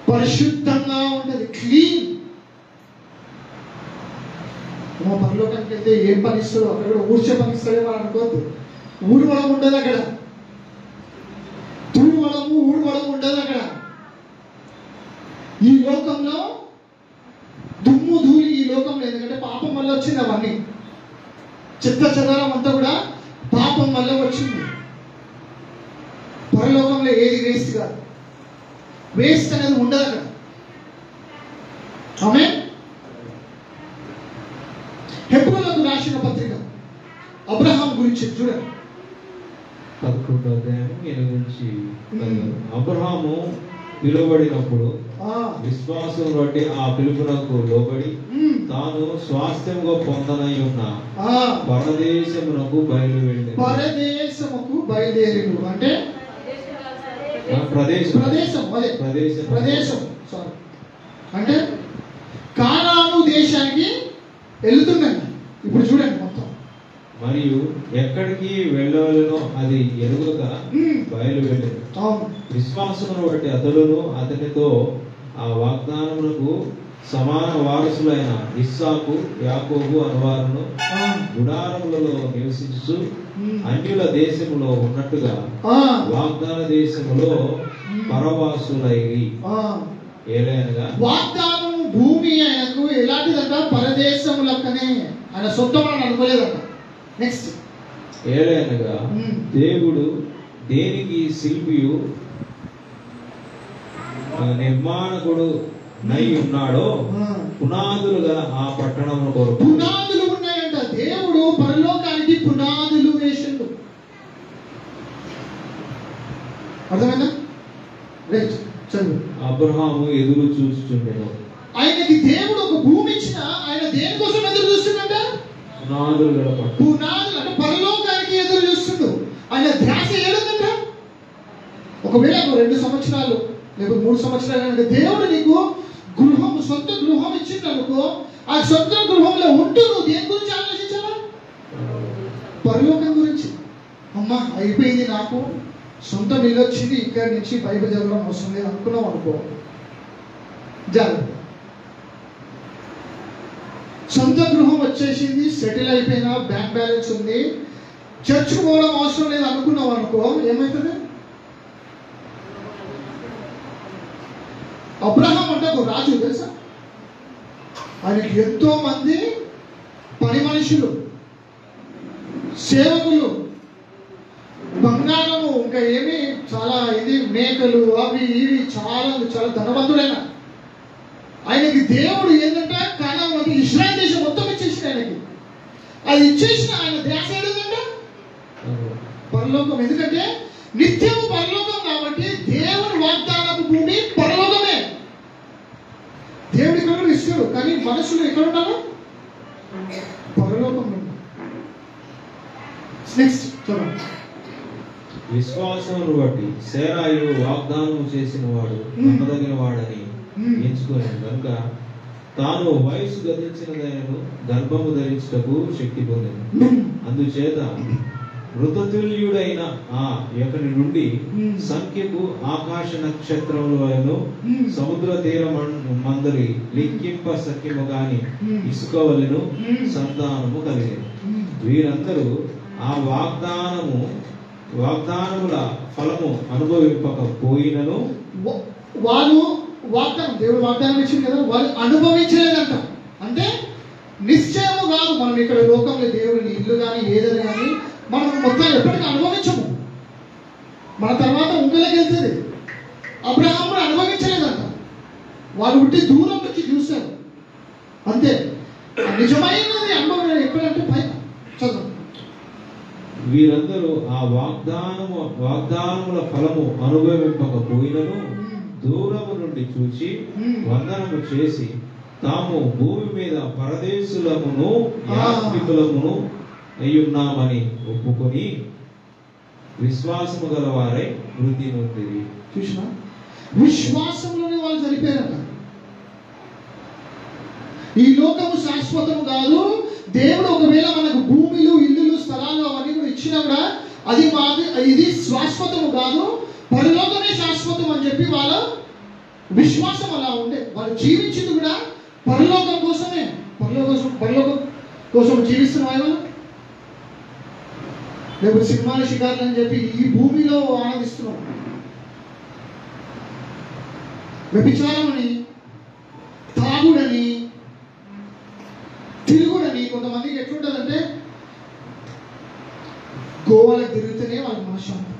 పరిశుద్ధంగా ఉంటుంది, క్లీన్. పరలోకానికి వెళ్తే ఏం పని ఇస్తాడో అక్కడ కూడా ఊడ్చే పని ఇస్తాడేమో అనుకోవద్దు. ఊడవడం ఉండదు అక్కడ, ఊడవడం ఉండదు అక్కడ. ఈ లోకంలో దుమ్ము ధూళి ఈ లోకంలో, ఎందుకంటే పాపం వల్ల వచ్చింది అవన్నీ. చెత్త చెదారం అంతా కూడా పాపం వల్ల వచ్చింది. పరలోకంలో ఏది వేస్ట్ కాదు, వేస్ట్ అనేది ఉండదు అక్కడ. ఆమేన్. హెబ్రోలకు రాసిన పత్రిక అబ్రహాం గురించి చూడండి. 11వ అధ్యాయం 8 నుంచి. అబ్రహాము పిలువబడినప్పుడు విశ్వాసం బట్టి ఆ పిలుపునకు లోబడి తాను స్వాస్థ్యముగా పొందనై ఉన్న పరదేశమునకు బయలుదేరి అంటే ప్రదేశం అంటే కానాను దేశానికి వెళ్తున్నాను. ఇప్పుడు చూడండి మొత్తం. మరియు ఎక్కడికి వెళ్ళవలనో అది ఎరుగక బయలువెళ్ళాడు. విశ్వాసమును బట్టి అతడును అతనితో ఆ వాగ్దానమునకు సమాన వారసులైన ఇస్సాకు యాకోబు అనువారును గుడారములలో నివసించు అన్యుల దేశములో ఉన్నట్టుగా వాగ్దాన దేశములో పరవాసులైరి. ఏలైనగా వాగ్దానం భూమి ఆయనకు ఎలాంటిదంట, పరదేశములక్కనే. ఆయన సొంతం అని అనుకోలేదంట. నెక్స్ట్, ఏలైనగా దేవుడు దేనికి శిల్పియు నిర్మాణకుడు నై ఉన్నాడో పునాదులు గల ఆ పట్టణం కొరకు. పునాదులు ఉన్నాయంట. దేవుడు పరలోకానికి పునాదులు వేసిండు. అర్థమైందా? రైట్, చదువు. అబ్రహాము ఎదురు చూస్తుండెను. ఆయనకి దేవుడు ఒక భూమి ఇచ్చిన ఆయన దేనికోసం ఎదురు చూస్తుండ? పునాదులు గల పట్టణం. పునాదులు అంటే పరలోకానికి ఎదురు చూస్తుండు. ఆయన ధ్యాస ఏడుందంట. ఒకవేళ 2 సంవత్సరాలు లేకపోతే 3 సంవత్సరాలు అంటే దేవుడు నీకు గృహం, సొంత గృహం ఇచ్చిందనుకో, ఆ సొంత గృహంలో ఉంటూ నువ్వు దేని గురించి ఆలోచించాలా? పరలోకం గురించి. అమ్మా అయిపోయింది నాకు, సొంత ఇల్లు వచ్చింది, ఇక్కడి నుంచి బైబిల్ చదవడం అవసరం లేదు అనుకున్నాం అనుకో, జాగ్రత్త. సొంత గృహం వచ్చేసింది, సెటిల్ అయిపోయినా, బ్యాంక్ బ్యాలెన్స్ ఉంది, చర్చ్కి పోవడం అవసరం లేదు అనుకున్నాం అనుకో, ఏమవుతుంది? అబ్రహాం అంటే ఒక రాజు తెలుసా, ఆయనకి ఎంతో మంది పని మనుషులు, సేవకులు, బంగారము, ఇంకా ఏమి చాలా ఇది మేకలు అవి ఇవి, చాలా చాలా ధనవంతుడైన ఆయనకి దేవుడు ఏంటంటే కాలం అంటే ఇజ్రాయెల్ దేశం మొత్తం ఇచ్చేసిన ఆయనకి. అది ఇచ్చేసిన ఆయన ధ్యాస ఏంటంటే పరలోకం. ఎందుకంటే నిత్యము పరలోకం కాబట్టి దేవుని వాగ్దానపు భూమి పరలోకమే. దేవుడు ఇక్కడ ఇస్తాడు, కానీ మనుషులు ఎక్కడ ఉంటారు? పరలోకంలో. నెక్స్ట్ చూడండి. విశ్వాసమును బట్టి సేరాయు వాగ్దానం చేసిన వాడు నమ్మదగిన వాడని ఎంచుకున్నాడు కనుక తాను వయసు గతించినదైనను గర్భము ధరించుటకు శక్తి పొందింది. అందుచేత మృతతుల్యుడైన ఆ యొక్కని నుండి సంఖ్యకు ఆకాశ నక్షత్రములను సముద్ర తీర మందరి లెక్కింప సఖ్యము గాని ఇసుకవలెను సంతానము కలిగేది. వీరందరూ ఆ వాగ్దానముల ఫలము అనుభవింపకపోయినను వాళ్ళు వాగ్దానం, దేవుడు వాగ్దానం ఇచ్చింది కదా, వాళ్ళు అనుభవించలేదంట. అంటే నిశ్చయము కాదు. మనం ఇక్కడ లోకంలో దేవుడిని ఇల్లు కానీ ఏదైనా కానీ మనం మొత్తం ఎప్పటికీ అనుభవించము. మన తర్వాత ఉంగలకి వెళ్తుంది. అబ్రహాము అనుభవించలేదంట, వాళ్ళు ఉంటే దూరం నుంచి చూశారు అంతే. నిజమైనది అనుభవం ఎక్కడంటే పైన చదువు. వీరందరూ ఆ వాగ్దానముల ఫలము అనుభవింపకపోయినను దూరము నుండి చూచి వందనము చేసి తాము భూమి మీద పరదేశులమును యాత్రికులమును అయ్యున్నామని ఒప్పుకొని విశ్వాసము గలవారై వృద్ధి నొందిరి. చూసినా, విశ్వాసంలోనే వాళ్ళు చనిపోయారట. ఈ లోకము శాశ్వతము కాదు. దేవుడు ఒకవేళ మనకు భూమిలు, ఇల్లులు, స్థలాలు అవన్నీ కూడా ఇచ్చినా కూడా అది మాది, ఇది శాశ్వతము కాదు, పరలోకమే శాశ్వతం అని చెప్పి వాళ్ళ విశ్వాసం అలా ఉండే. వాళ్ళు జీవించింది కూడా పరలోకం కోసమే. పరలోకం కోసం జీవిస్తున్న వాళ్ళు, లేకపోతే సినిమాల షికారులు అని చెప్పి ఈ భూమిలో ఆనందిస్తున్నాం. వ్యభిచారమని, తాగుడని, తిరుగుడని. కొంతమందికి ఎట్లుంటుందంటే గోవాలకు తిరిగితేనే వాళ్ళ మనశ్శాంతి,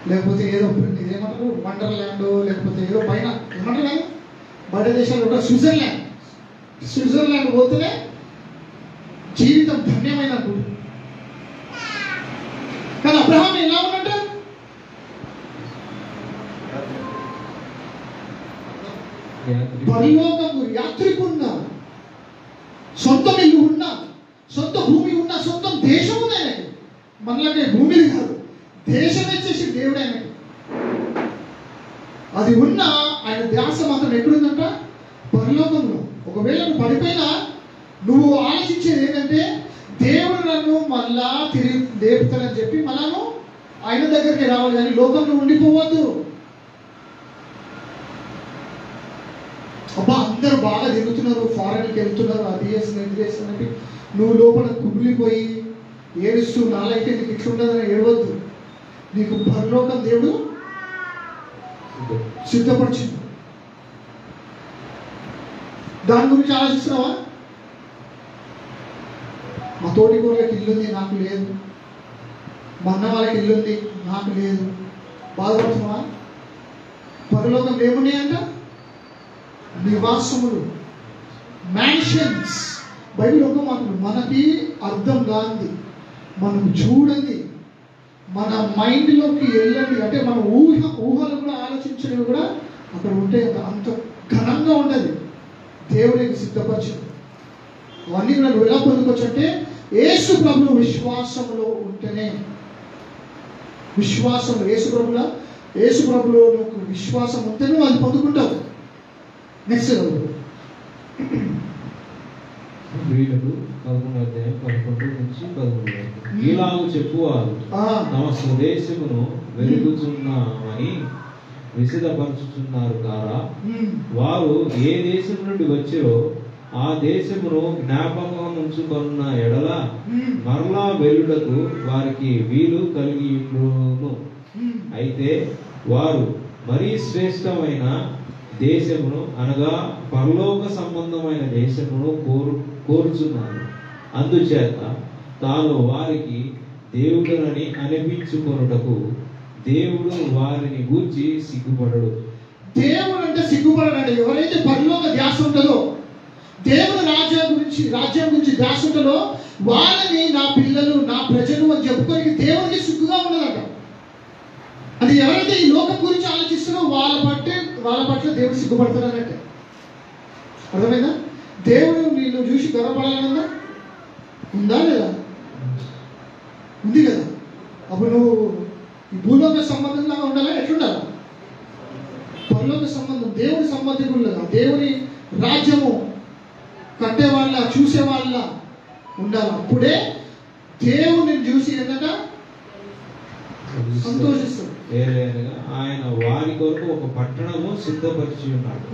లేకపోతే ఏదో ఇదేమంటారు వండర్ ల్యాండ్, లేకపోతే ఏదో పైన ఏమంటారు కానీ బయట దేశాలు ఉంటారు, స్విట్జర్లాండ్ పోతేనే జీవితం ధన్యమైన అనుకుంటుంది. కానీ అబ్రహాం ఎలా ఉన్నట్టు? పరలోకము యాత్రికున్నా, సొంత ఇల్లు ఉన్నా, సొంత భూమి ఉన్నా, సొంత దేశం ఉంది ఆయనకి. మనలాగే భూమిది కాదు, దేశం వచ్చేసి దేవుడు ఆయనకి. అది ఉన్నా ఆయన ధ్యాస మాత్రం ఎక్కడుందంట? పరలోకంలో. ఒకవేళ నువ్వు పడిపోయినా నువ్వు ఆలోచించేది ఏంటంటే దేవుడు నన్ను మళ్ళా తిరిగి లేపుతానని చెప్పి మనము ఆయన దగ్గరికి రావాలి, కానీ లోకంలో ఉండిపోవద్దు. అబ్బా అందరూ బాగా తిరుగుతున్నారు, ఫారెన్కి వెళ్తున్నారు, అది చేస్తున్నారు, ఇది చేస్తున్నట్టు నువ్వు లోపల కుమిలిపోయి ఏడుస్తూ నాలైతే నీకు ఇట్లుండదని ఏడవద్దు. నీకు పరలోకం దేవుడు సిద్ధపరిచింది. దాని గురించి ఆలోచిస్తున్నావా? మా తోటి కూరలకి ఇల్లుంది, నాకు లేదు. మా అన్న వాళ్ళకి ఇల్లుంది, నాకు లేదు. బాధపడుతున్నావా? పరలోకం ఏమున్నాయంట? నివాసములు, మ్యాన్షన్స్. బైబిల్ ఒక మాటలు మనకి అర్థం కాంది, మనం చూడండి, మన మైండ్లోకి వెళ్ళండి, అంటే మన ఊహలు కూడా ఆలోచించినవి కూడా అక్కడ ఉంటే అంత ఘనంగా ఉంటుంది. దేవుడికి సిద్ధపరిచింది. అవన్నీ కూడా నువ్వు ఎలా పొందుకోవచ్చు అంటే యేసు ప్రభువు విశ్వాసంలో ఉంటేనే. విశ్వాసంలో యేసు ప్రభులో నువ్వు విశ్వాసం ఉంటేనే నువ్వు అది పొందుకుంటావు. నెక్స్ట్ స్త్రీలకు 11:11-13 ఇలాగ చెప్పువారు తమ స్వదేశమును వెలుగుచున్నామని విసిదపరచుచున్నారు కారా, వారు ఏ దేశం నుండి వచ్చిరో ఆ దేశమును జ్ఞాపకం ఉంచుకున్న ఎడల మరలా వెళ్ళుటకు వారికి వీలు కలిగి ఉండును. అయితే వారు మరీ శ్రేష్టమైన దేశమును అనగా పరలోక సంబంధమైన దేశమును కోరుచున్నారు. అందుచేత తాను వారికి దేవుడనని అనిపించుకొనుటకు దేవుడు వారిని గూర్చి సిగ్గుపడడు. దేవుడు అంటే సిగ్గుపడడు. ఎవరైతే పరలోక ధ్యాస ఉంటుందో, దేవుని రాజ్యం గురించి ధ్యాస ఉంటుందో వాళ్ళని నా పిల్లలు నా ప్రజలు అని చెప్పుకోనికి దేవునికి సిగ్గుగా ఉండదట. అది ఎవరైతే ఈ లోకం గురించి ఆలోచిస్తారో వాళ్ళ పట్ల దేవుడు సిగ్గుపడతాడు అన్నట్టే. అర్థమైందా? దేవుడు నిన్ను చూసి గర్వపడాలనుందా? ఉందా లేదా? ఉంది కదా. అప్పుడు నువ్వు ఈ భూలోక సంబంధంగా ఉండాలా? ఎట్లుండాలా? పరలోక సంబంధం, దేవుని సంబంధికులుగా, దేవుని రాజ్యము కట్టే వాళ్ళ చూసే వాళ్ళ ఉండాలి. అప్పుడే దేవుని చూసి ఏంటంట సంతోషిస్తాడు. ఆయన వారి కొరకు ఒక పట్టణము సిద్ధపరిచి ఉన్నాడు.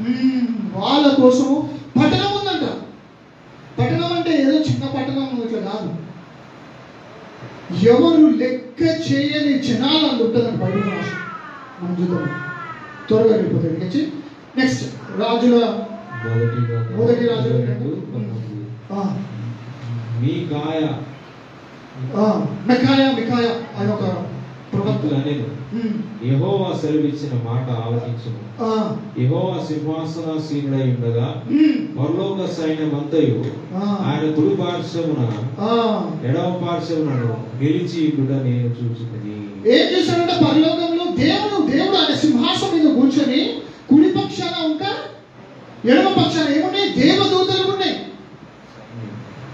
వాళ్ళ కోసం పట్టణం ఉందంట. పట్టణం అంటే ఏదో చిన్న పట్టణం ఇట్లా కాదు. ఎవరు లెక్క చేయని జనాలు అంత ఉంటుందంట బైబిల్ రాష్ట్రం. మనం చూద్దాం, త్వరగా వెళ్ళిపోతాయి. నెక్స్ట్ రాజుల మొదటి రాజు మికాయా ఆయన ఒక ప్రవక్తలనేది యెహోవా సెలవిచ్చిన మాట ఆలకించుము. యెహోవా సింహాసనాసీనుడై ఉండగా పరలోక సైన్యమంతయు ఆయన కుడి పార్శ్వమున ఎడమ పార్శ్వమున నిలిచి ఉండుట నేను చూచుకుని. ఏం చేశాడంటే పరలోకంలో దేవుడు ఆయన సింహాసనం మీద కూర్చొని కుడి పక్షాన ఇంకా ఎడమ పక్షాన ఏమున్నాయి? దేవదూతలు ఉన్నాయి.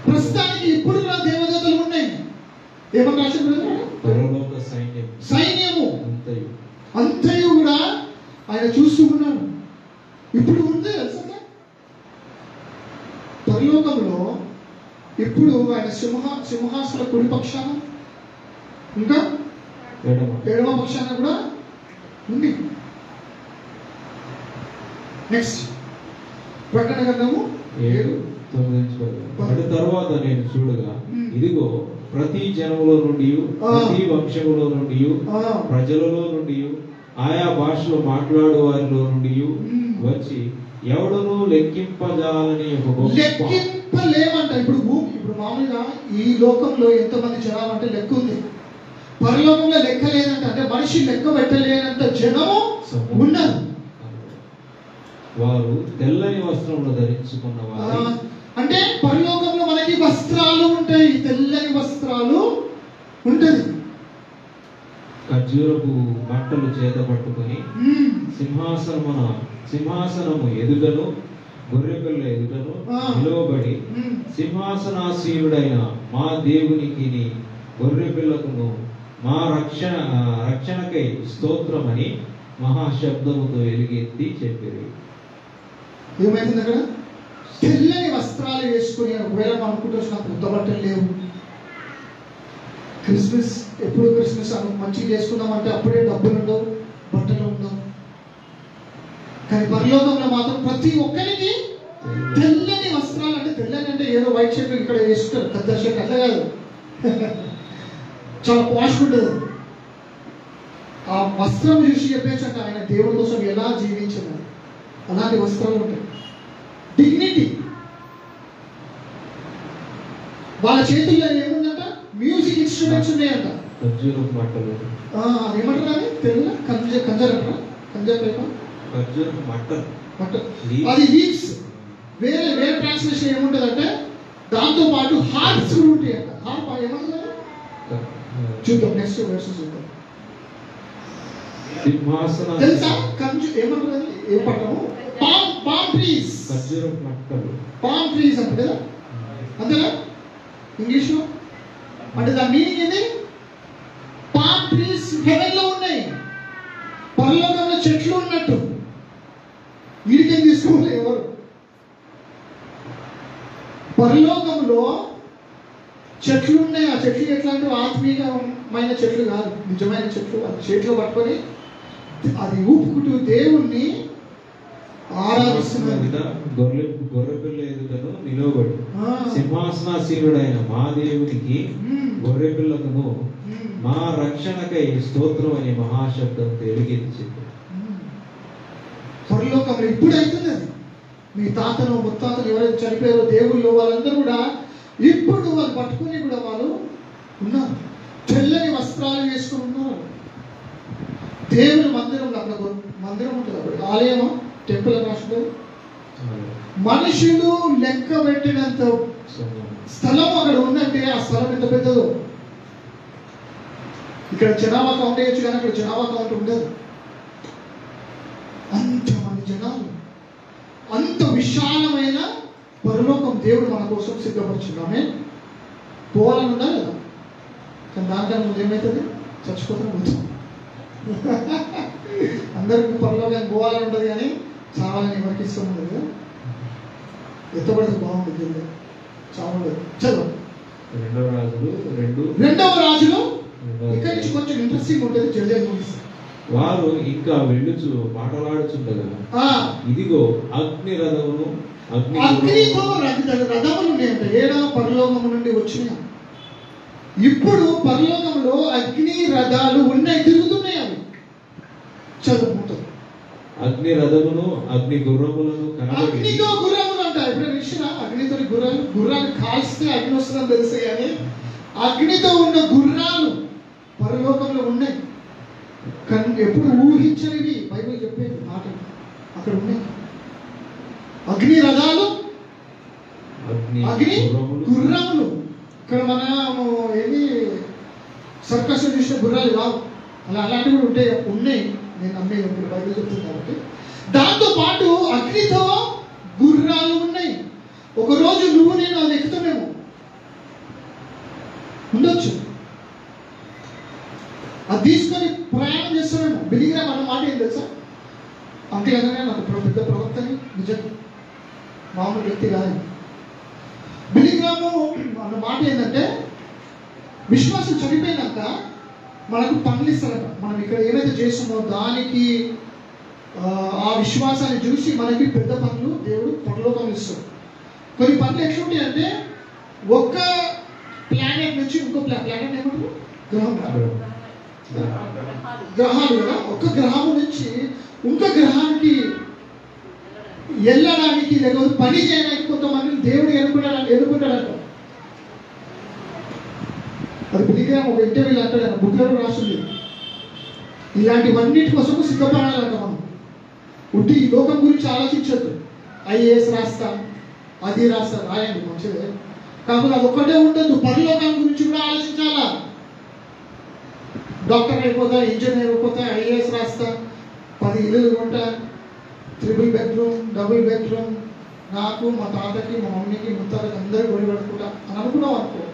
ప్రస్తుతానికి ఇప్పుడు కూడా దేవదూతలు ఉన్నాయి. ఏమని రాశారు? పరలోక సైన్యము అంతయు కూడా ఆయన చూస్తూ ఉన్నాడు. ఇప్పుడు ఉంది తెలుసా పరలోకంలో. ఇప్పుడు ఆయన సింహాసన కుడి పక్షాన ఇంకా ఎడమ పక్షాన కూడా ఉంది. నెక్స్ట్ ప్రకటన గ్రంథము 7:9. తరువాత నేను చూడగా ఇదిగో ప్రతి జనములో నుండి ప్రతి వంశములో నుండి ప్రజలలో నుండి ఆయా భాషలో మాట్లాడు వారిలో నుండి వచ్చి ఎవడును లెక్కింపజాలని లెక్కింపలేమంట. ఇప్పుడు మామూలుగా ఈ లోకంలో ఎంతమంది జనాలు అంటే లెక్క ఉంది. పరలోకంలో లెక్క లేదంట. అంటే మనిషి లెక్క పెట్టలేనంత జనము ఉన్నారు. వారు తెల్లని వస్త్రములు ధరించుకున్న వారు. అంటే పరలోకంలో మనకి వస్త్రాలు ఉంటాయి, తెల్లని వస్త్రాలు ఉంటది. ఖర్జూరపు మట్టలు చేత పట్టుకొని సింహాసనము ఎదుటను గొర్రెపిల్ల ఎదుటను నిలవబడి సింహాసనాసీనుడైన మా దేవునికి గొర్రెపిల్లకును మా రక్షణకై స్తోత్రమని మహాశబ్దముతో ఎలుగెత్తి చెప్పారు. ఏమైంది అక్కడ? తెల్లని వస్త్రాలు వేసుకుని. ఒకవేళ మనం అనుకుంటూ నాకు కొత్త బట్టలు లేవు, క్రిస్మస్ ఎప్పుడు క్రిస్మస్ మంచిగా చేసుకుందామంటే అప్పుడే డబ్బులు ఉండవు, బట్టలు ఉండవు. కానీ పరలోకంలో మాత్రం ప్రతి ఒక్కరికి తెల్లని వస్త్రాలు. అంటే తెల్లని అంటే ఏదో వైట్ షర్ట్ ఇక్కడ వేసుకుంటారు, పెద్ద షర్ట్ అట్లా కాదు. చాలా పాష్ ఉంటుంది. ఆ వస్త్రం చూసి చెప్పేసంట ఆయన దేవుడి కోసం ఎలా జీవించారు. అలాంటి వస్త్రాలు ఉంటాయి. డిగ్నిటీ. వాళ్ళ చేతుల్లో ఏముందంట? మ్యూజిక్ ఇన్స్ట్రుమెంట్స్ ఉన్నాయంట. ఏమంటారు అది తెలుగులో? కంజర్ అంటారా? కంజర్ పేపర్ అది లీవ్స్. వేరే ట్రాన్స్లేషన్ ఏముంటుందంటే దాంతో పాటు హార్ప్స్ కూడా ఉంటాయంట. హార్ప్ ఏమంటారు చూద్దాం, నెక్స్ట్ వర్స్ చూద్దాం. తెలుసా ఏమంటారు? ఏం పట్టము? Palm trees. పామ్ ట్రీస్ అంటే కదా, అంతేనా ఇంగ్లీష్ లో? అంటే దాని మీనింగ్ ఏంది? పామ్ ట్రీస్ హెవెన్ లో ఉన్నాయి, పరలోకంలో చెట్లు ఉన్నట్టు. వీడికేం తీసుకోవాలి ఎవరు? పరలోకంలో చెట్లు ఉన్నాయి. ఆ చెట్లు ఎట్లా అంటే ఆత్మీయమైన చెట్లు కాదు, నిజమైన చెట్లు. అది చేతిలో పట్టుకొని అది ఊపుకుంటూ దేవుణ్ణి ఆరాధిస్తున్నారు. గొర్రె పిల్ల ఎదుటను నిలవబడి సింహాసనాసీనుడైన మా దేవునికి గొర్రె పిల్లకును మా రక్షణకై స్తోత్రం అనే మహాశబ్దం ఎలుగెత్తింది. పరలోకంలో ఇప్పుడు అవుతుంది అది. మీ తాతను ముత్తాతను ఎవరైతే చనిపోయారో దేవుళ్ళు వాళ్ళందరూ కూడా ఇప్పుడు వాళ్ళు పట్టుకుని కూడా వాళ్ళు ఉన్నారు. తెల్లని వస్త్రాలు వేసుకుని ఉన్నారు. దేవుని మందిరంలో అక్కడ మందిరం ఉంటుంది. అప్పుడు ఆలయమా టెంపుల్ రాష్ట్రం మనుషులు లెక్క పెట్టినంత స్థలం అక్కడ ఉందంటే ఆ స్థలం ఎంత పెద్దదో. ఇక్కడ జనాభా కౌంట్ వేయచ్చు కానీ అక్కడ జనాభా కౌంట్ ఉండదు. అంతమంది జనాలు, అంత విశాలమైన పరలోకం దేవుడు మన కోసం సిద్ధపరుచున్నామే. పోవాలని ఉందా లేదా? కానీ దానికన్నా ముందు ఏమవుతుంది? చచ్చిపోతాం పోతాం. అందరికీ పరలోకానికి పోవాలని ఉంటుంది కానీ చావాలని ఎవరికి ఇష్టం ఉండదు కదా. ఎత్తబడితే బాగుంటుంది, చావుండదు. చదువు రెండవ రాజులు ఇక్కడ నుంచి కొంచెం ఇంట్రెస్టింగ్ ఉంటుంది. జల్దీ ముగిస్తాం. వారు ఇంకా వెళ్ళుచు మాటలాడుచుండగా ఇదిగో అగ్ని రథమును అగ్నితో రథములు ఉన్నాయంట. ఏడా పరలోకము నుండి వచ్చినాయి. ఇప్పుడు పరలోకంలో అగ్ని రథాలు ఉన్నాయి, తిరుగుతున్నాయి. అవి చదువుకుంటారు. అగ్ని రథమును అగ్ని గుర్రములను అగ్నితో గుర్రములు అంట. ఇప్పుడు విషయం అగ్నితో గుర్రాలు కాల్స్తే అగ్ని వస్తుందని తెలుసు కానీ అగ్నితో ఉన్న గుర్రాలు పరలోకంలో ఉన్నాయి. కానీ ఎప్పుడు ఊహించనివి బైబిల్ చెప్పేది మాటలు అక్కడ ఉన్నాయి. అగ్ని రథాలు, అగ్ని గుర్రములు. ఇక్కడ మన ఏది సర్కస్ చూసిన గుర్రాలు కావు, అలాంటివి కూడా ఉన్నాయి. నేను నమ్మేది ఇప్పుడు బైబిల్ చెప్తుంది కాబట్టి. దాంతో పాటు అగ్నితో గుర్రాలు ఉన్నాయి. ఒకరోజు నువ్వు నేను అది ఎక్కుతామేమో, ఉండొచ్చు. అది తీసుకొని ప్రయాణం చేస్తామేమో. బిలిగ్రామ్ అన్న మాట ఏం తెలుసా? అంతే కదనే నాకు పెద్ద ప్రవక్తని, నిజం మామూలు వ్యక్తి కాదు. బిలిగ్రాము అన్న మాట ఏంటంటే విశ్వాసం చనిపోయినాక మనకు పనులు ఇస్తారట. మనం ఇక్కడ ఏమైతే చేస్తున్నామో దానికి ఆ విశ్వాసాన్ని చూసి మనకి పెద్ద పనులు దేవుడు పరలోకంలో ఇస్తాడు. కొన్ని పనులు ఎట్లా ఉంటాయి అంటే ఒక్క ప్లానెట్ నుంచి ఇంకో ప్లానెట్ ఏమంటారు, గ్రహాలు కదా, ఒక్క గ్రహం నుంచి ఇంకో గ్రహానికి వెళ్ళడానికి లేకపోతే పని చేయడానికి కొంతమందిని దేవుడు ఎన్నుకుంటాడంట. అది బిలిగ్రామ్ ఒక ఇంటర్వ్యూలో అంటాడు, బుక్లో రాస్తుంది. ఇలాంటివన్నిటి కోసము సిద్ధపడాలంట. మనం ఉట్టి ఈ లోకం గురించి ఆలోచించద్దు. ఐఏఎస్ రాస్తా, అది రాస్తా, రాయండి మంచిదే. కాకపోతే అది ఒక్కటే ఉండదు, పరలోకం గురించి కూడా ఆలోచించాలా. డాక్టర్ అయిపోతా, ఇంజనీర్ అయిపోతా, ఐఏఎస్ రాస్తా, 10 ఇల్లులు కొంటా, 3 బెడ్రూమ్, డబుల్ బెడ్రూమ్, నాకు మా తాతకి మా మమ్మీకి ముత్తాలకి అందరూ గొడవ పెట్టుకుంటా అని అనుకున్నాం అనుకో,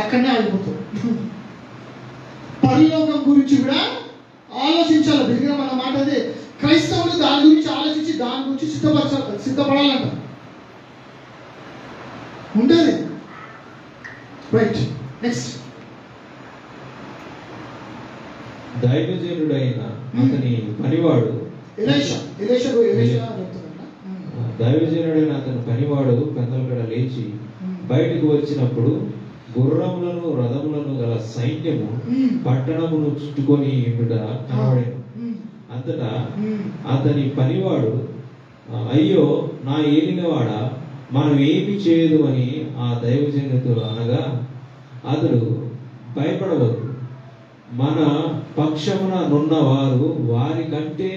అక్కడనే ఆగిపోతాం. పరలోకం గురించి కూడా ఆలోచించాలి. బిలిగ్రామ్ అన్న మాట అదే. క్రైస్తవులు దాని గురించి ఆలోచించి దాని గురించి సిద్ధపడాలంట. ఉంటుంది. Right, next. దైవజనుడైన అతని పనివాడు దైవజనుడైన అతని పనివాడు పెద్దలకడ లేచి బయటకు వచ్చినప్పుడు గుర్రములను రథములను గల సైన్యము పట్టణమును చుట్టుకొని ఉండుట కనబడెను. అంతటా అతని పనివాడు, అయ్యో నా ఏలినవాడా, మనం ఏమి చేయదు అని ఆ దైవజనుడితో అనగా, అతడు భయపడవద్దు, మన పక్షమున నున్న వారు వారి కంటే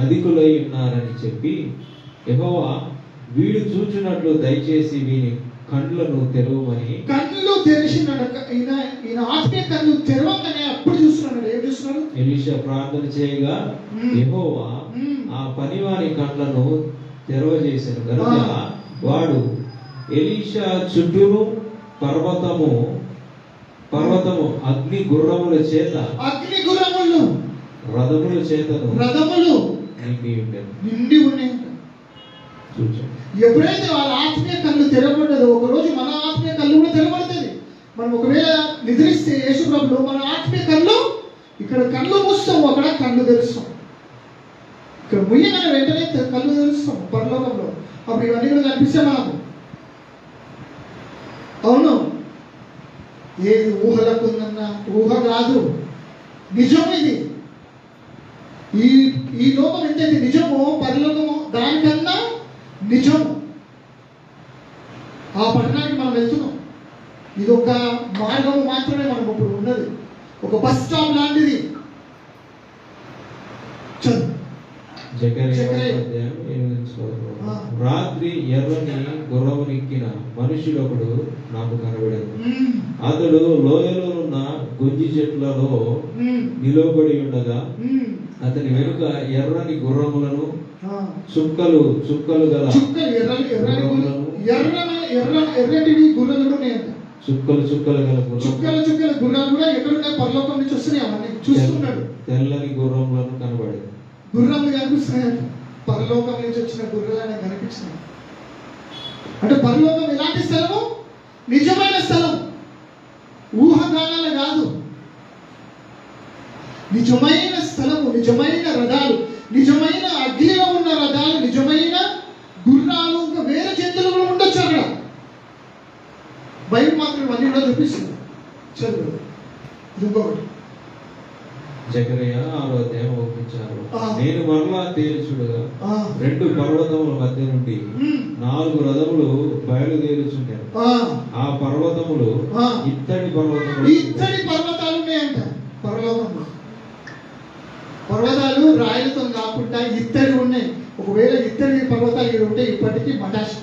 అధికులై ఉన్నారని చెప్పి, యెహోవా వీడు చూచున్నట్లు దయచేసి వీని కళ్ళను తెరవమని. కళ్ళు తెరిచినాడు. ఈయన ఆత్మీయ కళ్ళు తెరవగానే అప్పుడు చూస్తున్నాడు. ఏం చూస్తున్నాడు? ఎలీషా ప్రార్థన చేయగా యెహోవా ఆ పనివాని కళ్ళను తెరవజేశాను కనుక వాడు ఎలీషా చుట్టూను పర్వతము అగ్ని గుర్రముల చేత రథముల చేతను నిండి ఉన్నాయి. ఎప్పుడైతే వాళ్ళ ఆత్మీయ కళ్ళు తెరవబడ్డదో ఒకరోజు మన ఆత్మీయ కళ్ళు కూడా తెరవబడుతుంది. మనం ఒకవేళ నిద్రిస్తే యేసు ప్రభులో మన ఆత్మీయ కళ్ళు ఇక్కడ కళ్ళు మూస్తాము, అక్కడ కళ్ళు తెరుస్తాం. ఇక్కడ ముయ్యగానే వెంటనే కళ్ళు తెరుస్తాం పరలోకంలో. అప్పుడు ఇవన్నీ కూడా కనిపిస్తే మనకు. అవును, ఏది ఊహలకు ఉందన్న ఊహ కాదు, నిజం ఇది. ఈ లోకం ఎంతైతే నిజమో పరలోకము దానికన్నా నిజము. ఆ పట్టణానికి మనం వెళ్తున్నాం. ఇది ఒక మార్గము మాత్రమే మనం ఇప్పుడు ఉన్నది, ఒక బస్ స్టాప్ లాంటిది. రాత్రి ఎర్రని గుర్రమునెక్కిన మనుషుడొకడు నాకు కనబడాడు. అతడు లోయలో ఉన్న గొంజి చెట్లలో నిలబడి ఉండగా అతని వెనుక ఎర్రని గుర్రములను చుక్కలు గల ఎర్రటివి గుర్రలు ఉన్నాయంట. చుక్కలు గల గుర్రాలు కూడా ఎక్కడున్నాయి? పరలోకం నుంచి వస్తున్నాయి. అవన్నీ చూస్తున్నాడు. తెల్లని గుర్రములను కనబడి గుర్రాలు కనిపిస్తున్నాయంట. పరలోకం నుంచి వచ్చిన గుర్రాలు కనిపించినాయి. అంటే పరలోకం ఎలాంటి స్థలము? నిజమైన స్థలం, ఊహాగానాలు కాదు. నిజమైన స్థలము, నిజమైన రథాలు, నిజమైన అగ్నిలో ఉన్న రథాలు, నిజమైన గుర్రాలు, ఇంకా వేరే జంతువులు కూడా ఉండొచ్చు అక్కడ. బైబిల్ మాత్రం ఇవన్నీ కూడా చూపిస్తుంది. చదువు ఇంకొకటి జకరియా 6వ అధ్యాయం 1. నేను మరలా తేల్చుడుగా 2 పర్వతముల మధ్య నుండి 4 రథములు బయలుదేరుచుంటాను. ఆ పర్వతములు ఇత్తడి పర్వతాలు ఉన్నాయంట పరలోకంలో. పర్వతాలు రాయలతో కాకుండా ఇత్తడి ఉన్నాయి. ఒకవేళ ఇత్తడి పర్వతాలు ఇక్కడ ఉంటే ఇప్పటికీ మటాష్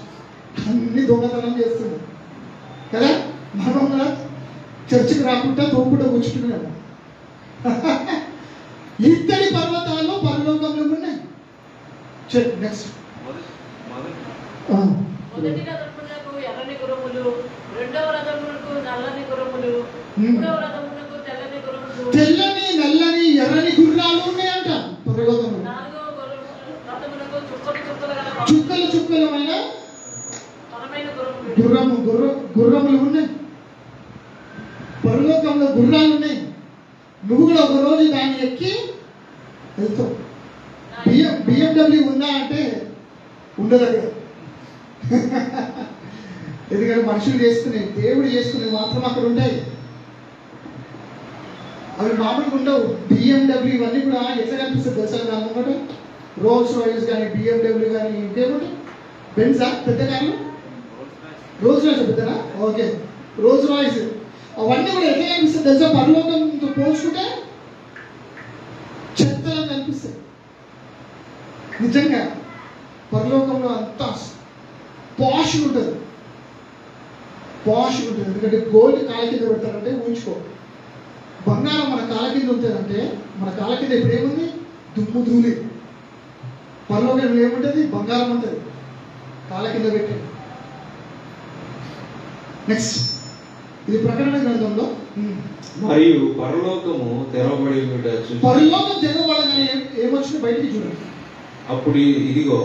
అన్ని దొంగతనం చేస్తున్నాం కదా. మనం కూడా చర్చికి రాకుండా తోపుడు కూర్చుంటున్నాము. ఇత్తడి పర్వతాలు పరలోకంలో ఉన్నాయి. నెక్స్ట్ మొదటి రథమునకు ఎర్రని గుర్రములు, రెండవ రథమునకు నల్లని గుర్రములు, మూడవ రథమునకు తెల్లని గుర్రములు, తెల్లని నల్లని ఎర్రని గుర్రాలు ఉన్నాయంట పరలోకంలో. నాలుగవ రథమునకు చుక్కలమైన గుర్రములు ఉన్నాయి. పరలోకంలో గుర్రాలు ఉన్నాయి. నువ్వు కూడా ఒక రోజు దాన్ని ఎక్కి వెళ్తావు. బిఎండబ్ల్యూ ఉందా అంటే ఉండదు అక్కడ. ఎందుకంటే మనుషులు చేసుకునే, దేవుడు చేసుకునే మాత్రం అక్కడ ఉంటాయి. అవి మామూలుగా ఉండవు. బిఎండబ్ల్యూ ఇవన్నీ కూడా ఎట్లా కనిపిస్తుంది తెలుసా? దాని ముంగట రోల్స్ రాయిస్ కానీ బిఎండబ్ల్యూ కానీ ఇంకేమిటి బెన్సా పెద్ద కార్లు, రోల్స్ రాయిస్ పెద్దనా? ఓకే, రోల్స్ రాయిస్ అవన్నీ కూడా ఎట్లా కనిపిస్తుంది తెలుసా? పరలోకంతో పోల్చుకుంటే చెత్తగా కనిపిస్తాయి. నిజంగా పరలోకంలో అంతా పాష్ ఉంటుంది. ఎందుకంటే గోల్డ్ కాళ్ళ కింద పెడతారంటే ఊహించుకో. బంగారం మన కాళ్ళ కింద ఉంటుందంటే మన కాళ్ళ కింద ఇప్పుడు ఏముంది? దుమ్ము ధూళి. పరలోకంలో ఏముంటుంది? బంగారం ఉంటుంది కాళ్ళ కింద పెట్టి. నెక్స్ట్ ఇది ప్రకటన గ్రంథంలో. మరియు పరలోకము తెరవబడి పరలోకం తెరవబడగానే ఏమొచ్చింది బయటికి చూడండి. అప్పుడు ఇదిగో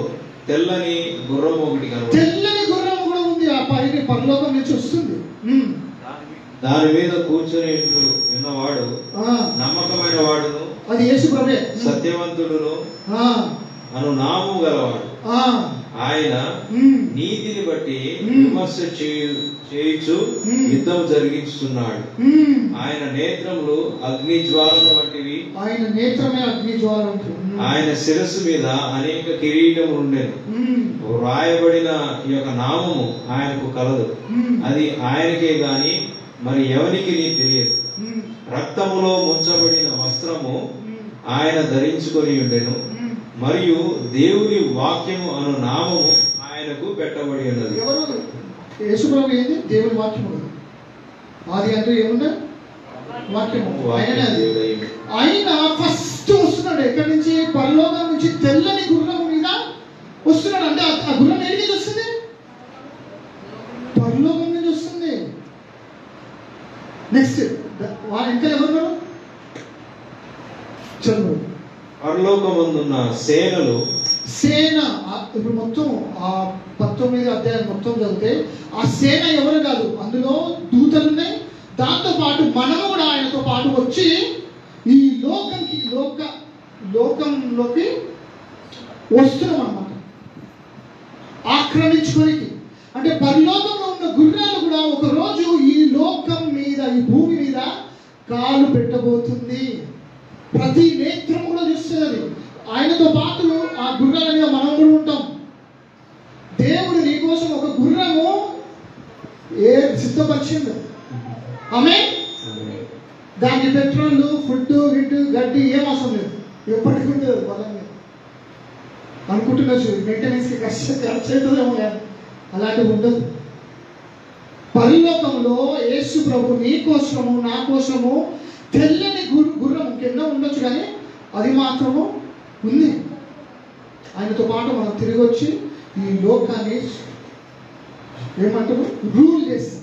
తెల్లని గుర్రం ఒకటి కనబడింది. తెల్లని గుర్రం కూడా ఉంది. ఆ పైన పరలోకం నుంచి వస్తుంది. దాని మీద కూర్చొని ఉన్నవాడు నమ్మకమైన వాడును, అది యేసు ప్రభువే, సత్యవంతుడును అను నామము గలవాడు. ఆయన నీతిని బట్టి విమర్శ చేయుచు యుద్ధం జరిగిస్తున్నాడు. ఆయన నేత్రములు అగ్ని జ్వాలల వంటివి. ఆయన నేత్రమే అగ్ని జ్వాల. ఆయన శిరస్సు మీద అనేక కిరీటములు ఉండెను. వ్రాయబడిన ఈ యొక్క నామము ఆయనకు కలదు. అది ఆయనకే గాని మరి ఎవరికి తెలియదు. రక్తములో ముంచబడిన వస్త్రము ఆయన ధరించుకొని ఉండెను. మరియు దేవుని వాక్యము అను నామము ఆయనకు పెట్టబడి ఉన్నది. ఎవరు? యేసుప్రభు ఏంది? దేవుని వాక్యము. ఆది అంటూ ఏముందా? వాక్యము. ఆయన ఫస్ట్ వస్తున్నాడు. ఎక్కడి నుంచి? పరలోకం నుంచి తెల్లని గుర్రం మీద వస్తున్నాడు. అంటే ఆ గుర్రం ఎక్కడి నుంచి వస్తుంది? పరలోకం నుంచి వస్తుంది. నెక్స్ట్ వాళ్ళ ఇంకా ఎవరు? చదువు. పరలోకమందున్న సేనలు. సేన ఇప్పుడు మొత్తం ఆ 19వ అధ్యాయం మొత్తం చదివితే ఆ సేన ఎవరు కాదు. అందులో దూతలు ఉన్నాయి, ఆయనతో పాటు మనము కూడా ఆయనతో పాటు వచ్చి ఈ లోకంలోకి వస్తున్నాం అన్నమాట, ఆక్రమించుకోనికి. అంటే పరలోకంలో ఉన్న గుర్రాలు కూడా ఒక రోజు ఈ లోకం మీద, ఈ భూమి మీద కాలు పెట్టబోతుంది. ప్రతి నేత్రం కూడా చూస్తుంది. ఆయనతో పాటు ఆ గుర్రాల మీద మనం కూడా ఉంటాం. దేవుడు నీకోసం ఒక గుర్రము సిద్ధపరిచింది. ఆమేన్. దానికి పెట్రోల్, ఫుడ్, గడ్డి ఏం అవసరం లేదు, ఎప్పటికీ ఉంటుంది బలంగా. అనుకుంటున్నచ్చు మెయింటెనెన్స్కి ఖర్చు అవుతుందేమో, కానీ అలాంటివి ఉండదు. పరలోకంలో యేసు ప్రభు నీ కోసము నా కోసము తెల్లని గుర్రం ఇంకెన్నో ఉండొచ్చు, కానీ అది మాత్రము ఉంది. ఆయనతో పాటు మనం తిరిగి వచ్చి ఈ లోకాన్ని ఏమంటారు, రూల్ చేస్తాం.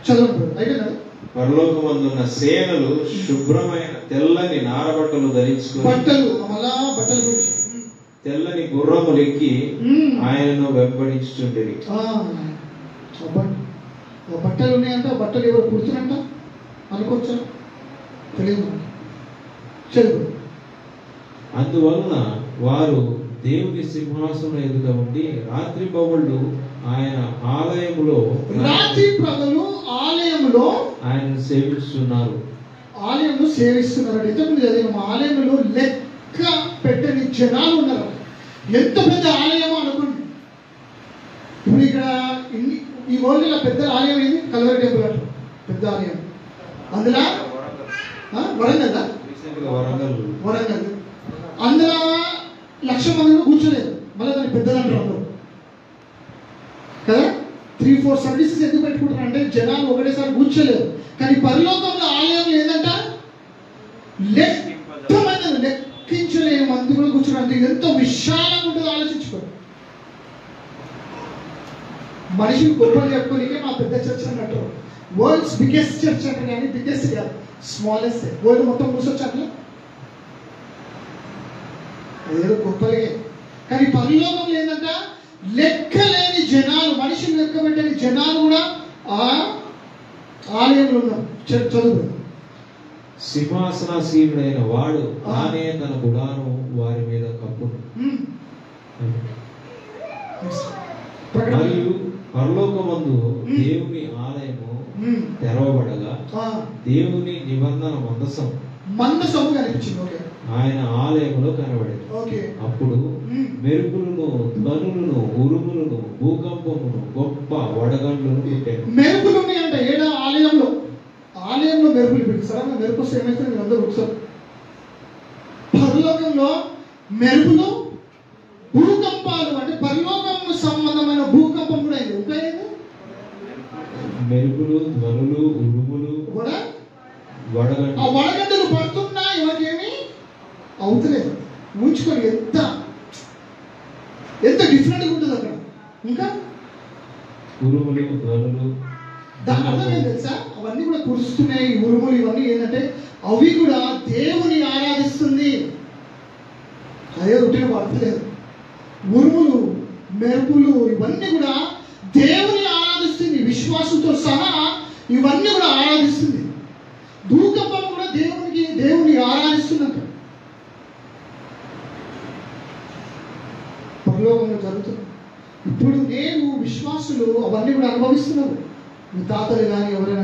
చదవండి అయితే కదా. పరలోకమందున్న సేనలు శుభ్రమైన తెల్లని నారబట్టలు ధరించుకొని బట్టలు తెల్లని గుర్రములెక్కి ఆయనను వెంబడించుచుండెను. బట్టలు ఉన్నాయంట, బట్టలు ఎవరు కుడుతున్నట్ట అనుకోవచ్చా, తెలియదు. చదువు. అందువలన వారు దేవుని సింహాసనం ఎదుట ఉండి రాత్రి పగళ్ళు ఆయన ఆలయములో ఆయనను సేవిస్తున్నారు. ఆలయంలో సేవిస్తున్నారు. ఇంతకుముందు చదివిన ఆలయంలో లెక్క పెట్టని జనాలు ఉన్నారు. ఎంత పెద్ద ఆలయమో అనుకోండి. ఇప్పుడు ఇక్కడ ఈ వరల్డ్లో పెద్ద ఆలయం ఏది? కల్వరి టెంపుల్ అంటారు, పెద్ద ఆలయం. అందులో వరంగల్ అందులో 1,00,000 మంది కూర్చోలేదు. మళ్ళీ దాన్ని పెద్దదంటారు కదా. 3-4 సర్వీసెస్ ఎందుకు పెట్టుకుంటారు అంటే జనాలు ఒకటేసారి కూర్చోలేదు. కానీ పరలోకంలో ఆలయం ఏదంట, లెక్కించలేని మంది కూడా కూర్చోడానికి ఎంతో విశాలంగా ఉంటుందో ఆలోచించుకోండి. మనుషులు గొప్పలు చెప్పుకోనికే మా పెద్ద చర్చ్ అన్నట్టు. వరల్డ్స్ బిగ్గెస్ట్ చర్చ్ అంటే, కానీ బిగ్గెస్ట్ కాదు, స్మాలెస్ట్. వరల్డ్ మొత్తం కూర్చొచ్చు అట్లా, అదేదో గొప్పలే. కానీ పరలోకంలో ఏంటంట, లెక్కలేని జనాలు, మనుషులు లెక్క పెట్టని జనాలు కూడా ఆ ఆలయంలో ఉన్నారు. చదువు. సింహాసనాసీనుడైన వాడు తానే తన గుడాను వారి మీద కప్పును. మరియు పరలోకమందు దేవుని ఆలయము తెరవబడగా దేవుని నిబంధన మందసము కనిపించింది. ఆయన ఆలయంలో కనబడేది. అప్పుడు మెరుపులను, ధ్వనులను, ఉరుములను, భూకంపమును, గొప్ప వడగండ్లను పుట్టాయి. మెరుపులు ఉన్నాయంట ఏడా ఆలయంలో మెరుపులు పెట్టి. సరే, మెరుపు వస్తే ఏమైతే అందరూ ఒకసారి పరలోకంలో మెరుపులు, భూకంపాలు. అంటే పరలోకం సంబంధమైన భూకంపం కూడా అయింది. ఇంకా ఏంది? మెరుపులు, ధ్వనులు, ఉరుములు, వడగండ్లు. ఆ వడగండ్లు పడుతున్నా ఇవాకేమి అవుతలేదు. ఉంచుకొని ఎంత డిఫరెంట్గా ఉంటుంది అక్కడ. ఇంకా ఉరుములు, ధ్వనులు. దాని అర్థం ఏం తెలుసా? అవన్నీ కూడా కురుస్తున్నాయి, ఉరుములు ఇవన్నీ ఏంటంటే అవి కూడా దేవుని ఆరాధిస్తుంది. అదే రొటీన్ పడతలేదు. ఉరుములు, మెరుపులు ఇవన్నీ కూడా దేవుని ఆరాధిస్తుంది. విశ్వాసంతో సహా ఇవన్నీ కూడా ఆరాధిస్తుంది. భూకంపం కూడా దేవుని ఆరాధిస్తున్నట్టు పరలోకంలో జరుగుతుంది. ఇప్పుడు నేను విశ్వాసులు అవన్నీ కూడా అనుభవిస్తున్నారు. మీ తాతలు కానీ ఎవరైనా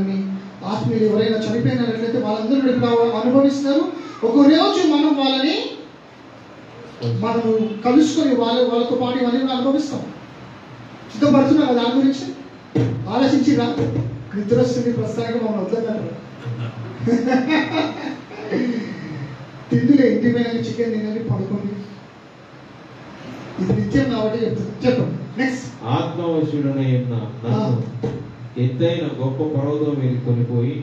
ఆత్మీయులు ఎవరైనా చనిపోయినట్లయితే వాళ్ళందరూ ఇప్పుడు అనుభవిస్తున్నారు. ఒక రోజు మనం వాళ్ళని కలుసుకొని వాళ్ళతో పాటు ఇవన్నీ కూడా అనుభవిస్తాం. సిద్ధపడుతున్నారు దాని గురించి ఆలోచించి రా. నిద్ర వస్తుంది ప్రస్తుతానికి మమ్మల్ని వద్దన్నారు. తిందులే, ఇంటి పైన చికెన్ తినండి, పడుకోండి. ఇది నిత్యం కాబట్టి చెప్తాను. చెప్పండి నెక్స్ట్. ఆత్మవశుడనై ఉన్న నన్ను ఎత్తైన గొప్ప పర్వతం మీద కొనిపోయి,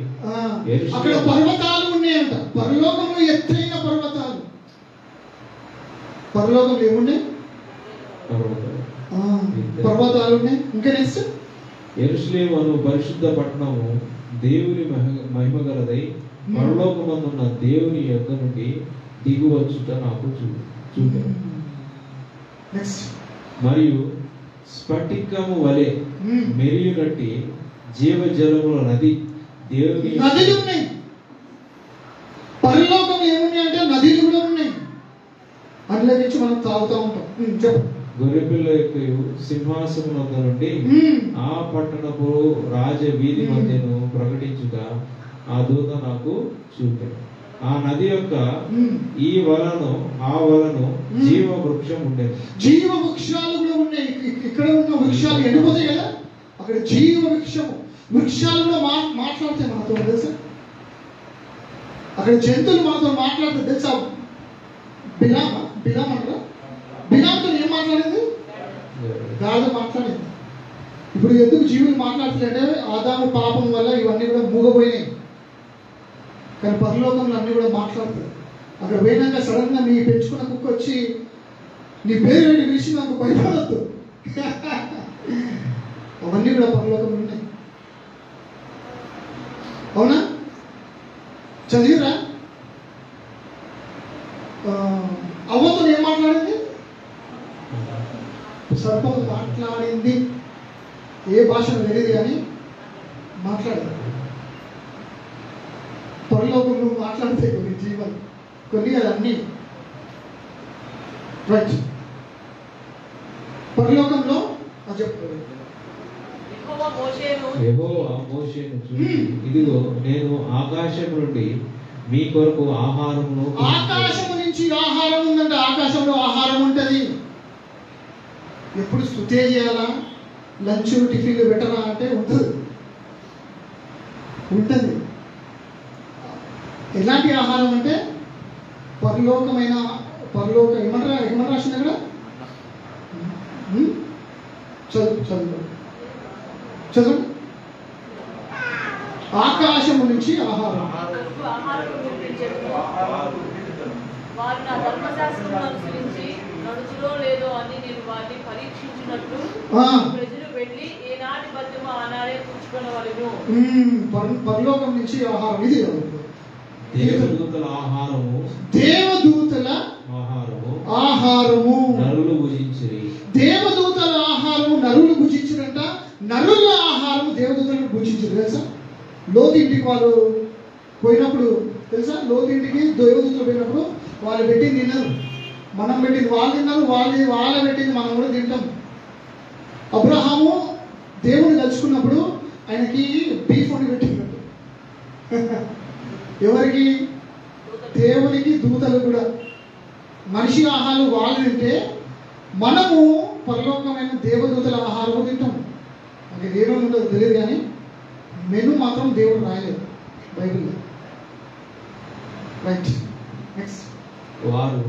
అక్కడ పర్వతాలు ఉన్నాయంట. పరలోకంలో ఎత్తైన పర్వతాలు. పరలోకంలో ఏమున్నాయి? పర్వతాలు ఉన్నాయి. ఇంకా నెక్స్ట్. యెరూషలేము అను పరిశుద్ధ పట్టణము దేవుని మహిమ గలదై పరలోకమందున్న దేవుని యొద్ద నుండి దిగువచ్చుట నాకు చూపాను. మరియు స్ఫటికము వలె మెరియునట్టి జీవజలముల నది దేవుని నదులు ఉన్నాయి. పరలోకంలో ఏమున్నాయి అంటే నదులు కూడా ఉన్నాయి. అందులో నుంచి మనం తాగుతూ ఉంటాం. చెప్పు. గొర్రెపిల్ల యొక్క సింహాసనం వద్ద నుండి ఆ పట్టణపు రాజ వీధి మధ్యను ప్రకటించుట ఆ దూత నాకు చూపాడు. ఆ నది యొక్క ఈ వలను ఆ వలను జీవ వృక్షం ఉండేది. జీవ వృక్షాలు కూడా ఉన్నాయి. ఇక్కడ ఉన్న వృక్షాలు ఎండిపోతాయి కదా, అక్కడ జీవ వృక్షము. వృక్షాలు కూడా మాట్లాడతాయి మనతో తెలుసా. అక్కడ జంతువులు మనతో మాట్లాడుతుంది తెలుసా. బిలాం అంటారా? బిలాంతో ఏం మాట్లాడింది? గాలి మాట్లాడింది. ఇప్పుడు ఎందుకు జీవులు మాట్లాడుతుంటే ఆదాము పాపం వల్ల ఇవన్నీ కూడా మూగపోయినాయి. కానీ పరలోకంలో అన్ని కూడా మాట్లాడుతాయి. అక్కడ పోయినాక సడన్ గా నీ పెంచుకున్న కుక్క వచ్చి నీ పేరు ఏంటి పిలిచి నాకు భయపడద్దు. అవన్నీ కూడా పరలోకంలో ఉన్నాయి. అవునా? చదివిరా? అవ్వతో ఏం మాట్లాడింది? సర్పం మాట్లాడింది. ఏ భాషలో తెలియదు కానీ మాట్లాడింది. పరలోకంలో మాట్లాడితే కొన్ని జీవాలు, కొన్ని అది అన్ని. రైట్. పరలోకంలో చెప్తాడు, యెహోవా మోషేను చూసి, ఇదిగో నేను ఆకాశం నుండి మీ కొరకు ఆహారమును. ఆకాశం నుంచి ఆహారం ఉందంటే ఆకాశంలో ఆహారం ఉంటది. ఎప్పుడు స్తుతే చేయాలా, లంచ్ టిఫిన్లు పెట్టరా అంటే ఉంటుంది. ఎలాంటి ఆహారం అంటే పరలోకమైన పరలోక ఏమన్నా రాసింది అక్కడ? చదువు. ఆకాశము నుంచి ఆహారం. వారు నా ధర్మశాస్త్రం అనుసరించి నడుచులో లేదో అని నేను వారిని పరీక్షించినట్లు ప్రజలు వెళ్ళి ఏనాటి బద్దెమో ఆనాడే కూర్చుకొనవలెను. పరలోకం నుంచి ఆహారం. ఇది దేవదూతల ఆహారము, దేవదూతల ఆహారము నరులు భుజించిరి. దేవదూతల ఆహారము నరులు భుజించిరంట. నరుల ఆహారము దేవదూతలను భుజించరు. తెలుసా? లోతు ఇంటికి వాళ్ళు పోయినప్పుడు తెలుసా, లోతు ఇంటికి దేవదూతలు పోయినప్పుడు వాళ్ళు పెట్టింది తిన్నారు, మనం పెట్టింది వాళ్ళు తిన్నారు, వాళ్ళ పెట్టింది మనం కూడా తింటాం. అబ్రహాము దేవుని తలుచుకున్నప్పుడు ఆయనకి బీఫ్ వండి పెట్టినట్టు. ఎవరికి? దేవునికి దూతలు కూడా. మనిషి ఆహారం వాళ్ళు తింటే మనము పరలోకమైన దేవదూతల ఆహారం తింటాం. అంటే ఏమేమి ఉండదు తెలియదు కానీ మెను మాత్రం దేవుడు రాయలేదు బైబిల్లో. రైట్. నెక్స్ట్. వారు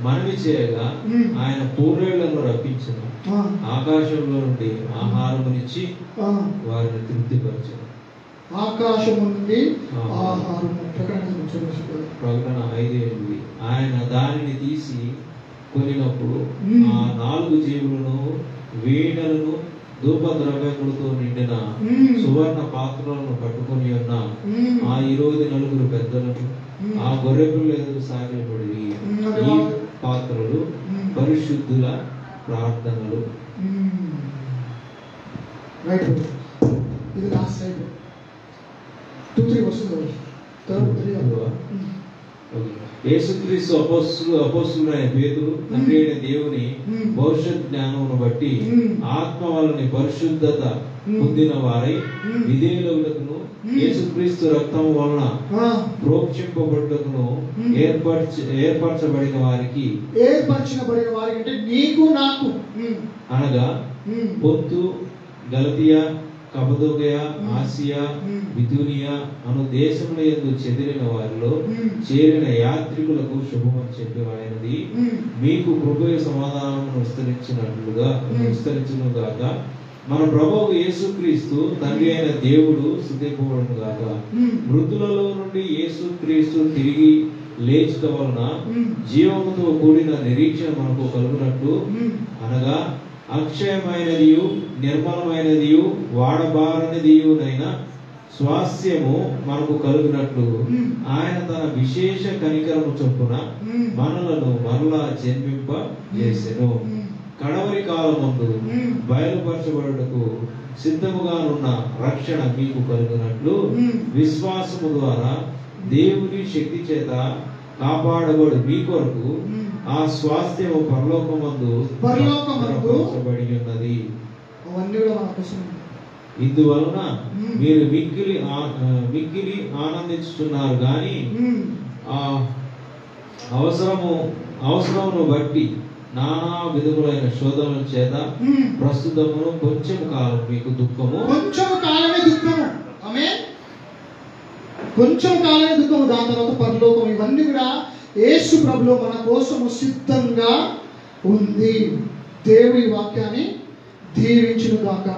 మనవి చేయగా ఆయన పూర్వేళ్లను రప్పించను, ఆకాశంలో నుండి ఆహారమునిచ్చి వారిని తృప్తిపరచను. ఆకాశము నుండి ఆహారము. ప్రకటన 5:8. ఆయన దానిని తీసి కొనినప్పుడు ఆ 4 జీవులను వీణలను ధూపద్రవ్యములతో నిండిన సువర్ణ పాత్రలను పట్టుకొని ఉన్న ఆ 24 పెద్దలను ఆ గొర్రెపిల్ల ఎదురు సాగిలపడి, ఈ పాత్రలు పరిశుద్ధుల ప్రార్థనలు. ఇది లాస్ట్ సైడ్ 2-3 వస్తుంది. యేసుక్రీస్తు అపోస్తులైన పేతురు తండ్రి అయిన దేవుని భవిష్యత్ జ్ఞానమును బట్టి ఆత్మ వలని పరిశుద్ధత పొందిన వారై విధేయులకును యేసుక్రీస్తు రక్తము వలన ప్రోక్షింపబడుటకును ఏర్పరచబడిన వారికి అంటే నీకు నాకు అనగా పొత్తు, గలతియా, కపదోకియా, ఆసియా, బిథూనియా అను దేశముల యందు చెదిరిన వారిలో చేరిన యాత్రికులకు శుభమని చెప్పేవాడైనది మీకు కృపయ సమాధానమును విస్తరించును గాక. మన ప్రభువు యేసుక్రీస్తు తండ్రి అయిన దేవుడు స్తుతింపబడును గాక. మృతులలో నుండి యేసుక్రీస్తు తిరిగి లేచుట వలన జీవముతో కూడిన నిరీక్షణ మనకు కలుగునట్లు, అనగా అక్షయమైనదియు నిర్మలమైనదియు వాడబారనిదియునైన స్వాస్థ్యము మనకు కలుగునట్లు ఆయన తన విశేష కనికరము చొప్పున మనలను మరలా జన్మింప చేసెను. కడవరి కాలమందు బయలుపరచబడుటకు సిద్ధముగానున్న రక్షణ మీకు కలుగునట్లు విశ్వాసము ద్వారా దేవుని శక్తి చేత కాపాడబడు మీ కొరకు ఆ స్వాస్థ్యము పరలోకమందు భద్రపరచబడి ఉన్నది. ఇందువలన మీరు మిక్కిలి ఆనందిస్తున్నారు గాని ఆ అవసరమును బట్టి నానా విధములైన శోధనల చేత ప్రస్తుతమును కొంచెం కాలం మీకు దుఃఖము, కొంచెం కాలమే దుఃఖము. ఆమేన్. కొంచెం కాలమే దుఃఖము, దాని తర్వాత పరలోకం. ఇవన్నీ కూడా యేసు ప్రభులో మన కోసము సిద్ధంగా ఉంది. దేవుడి వాక్యాన్ని దీవించును గాక.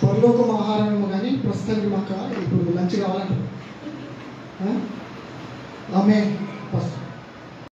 పరలోకం ఆహారమేమో కానీ ప్రస్తుతానికి మాకు ఇప్పుడు లంచ్ కావాలంట. ఆమేన్.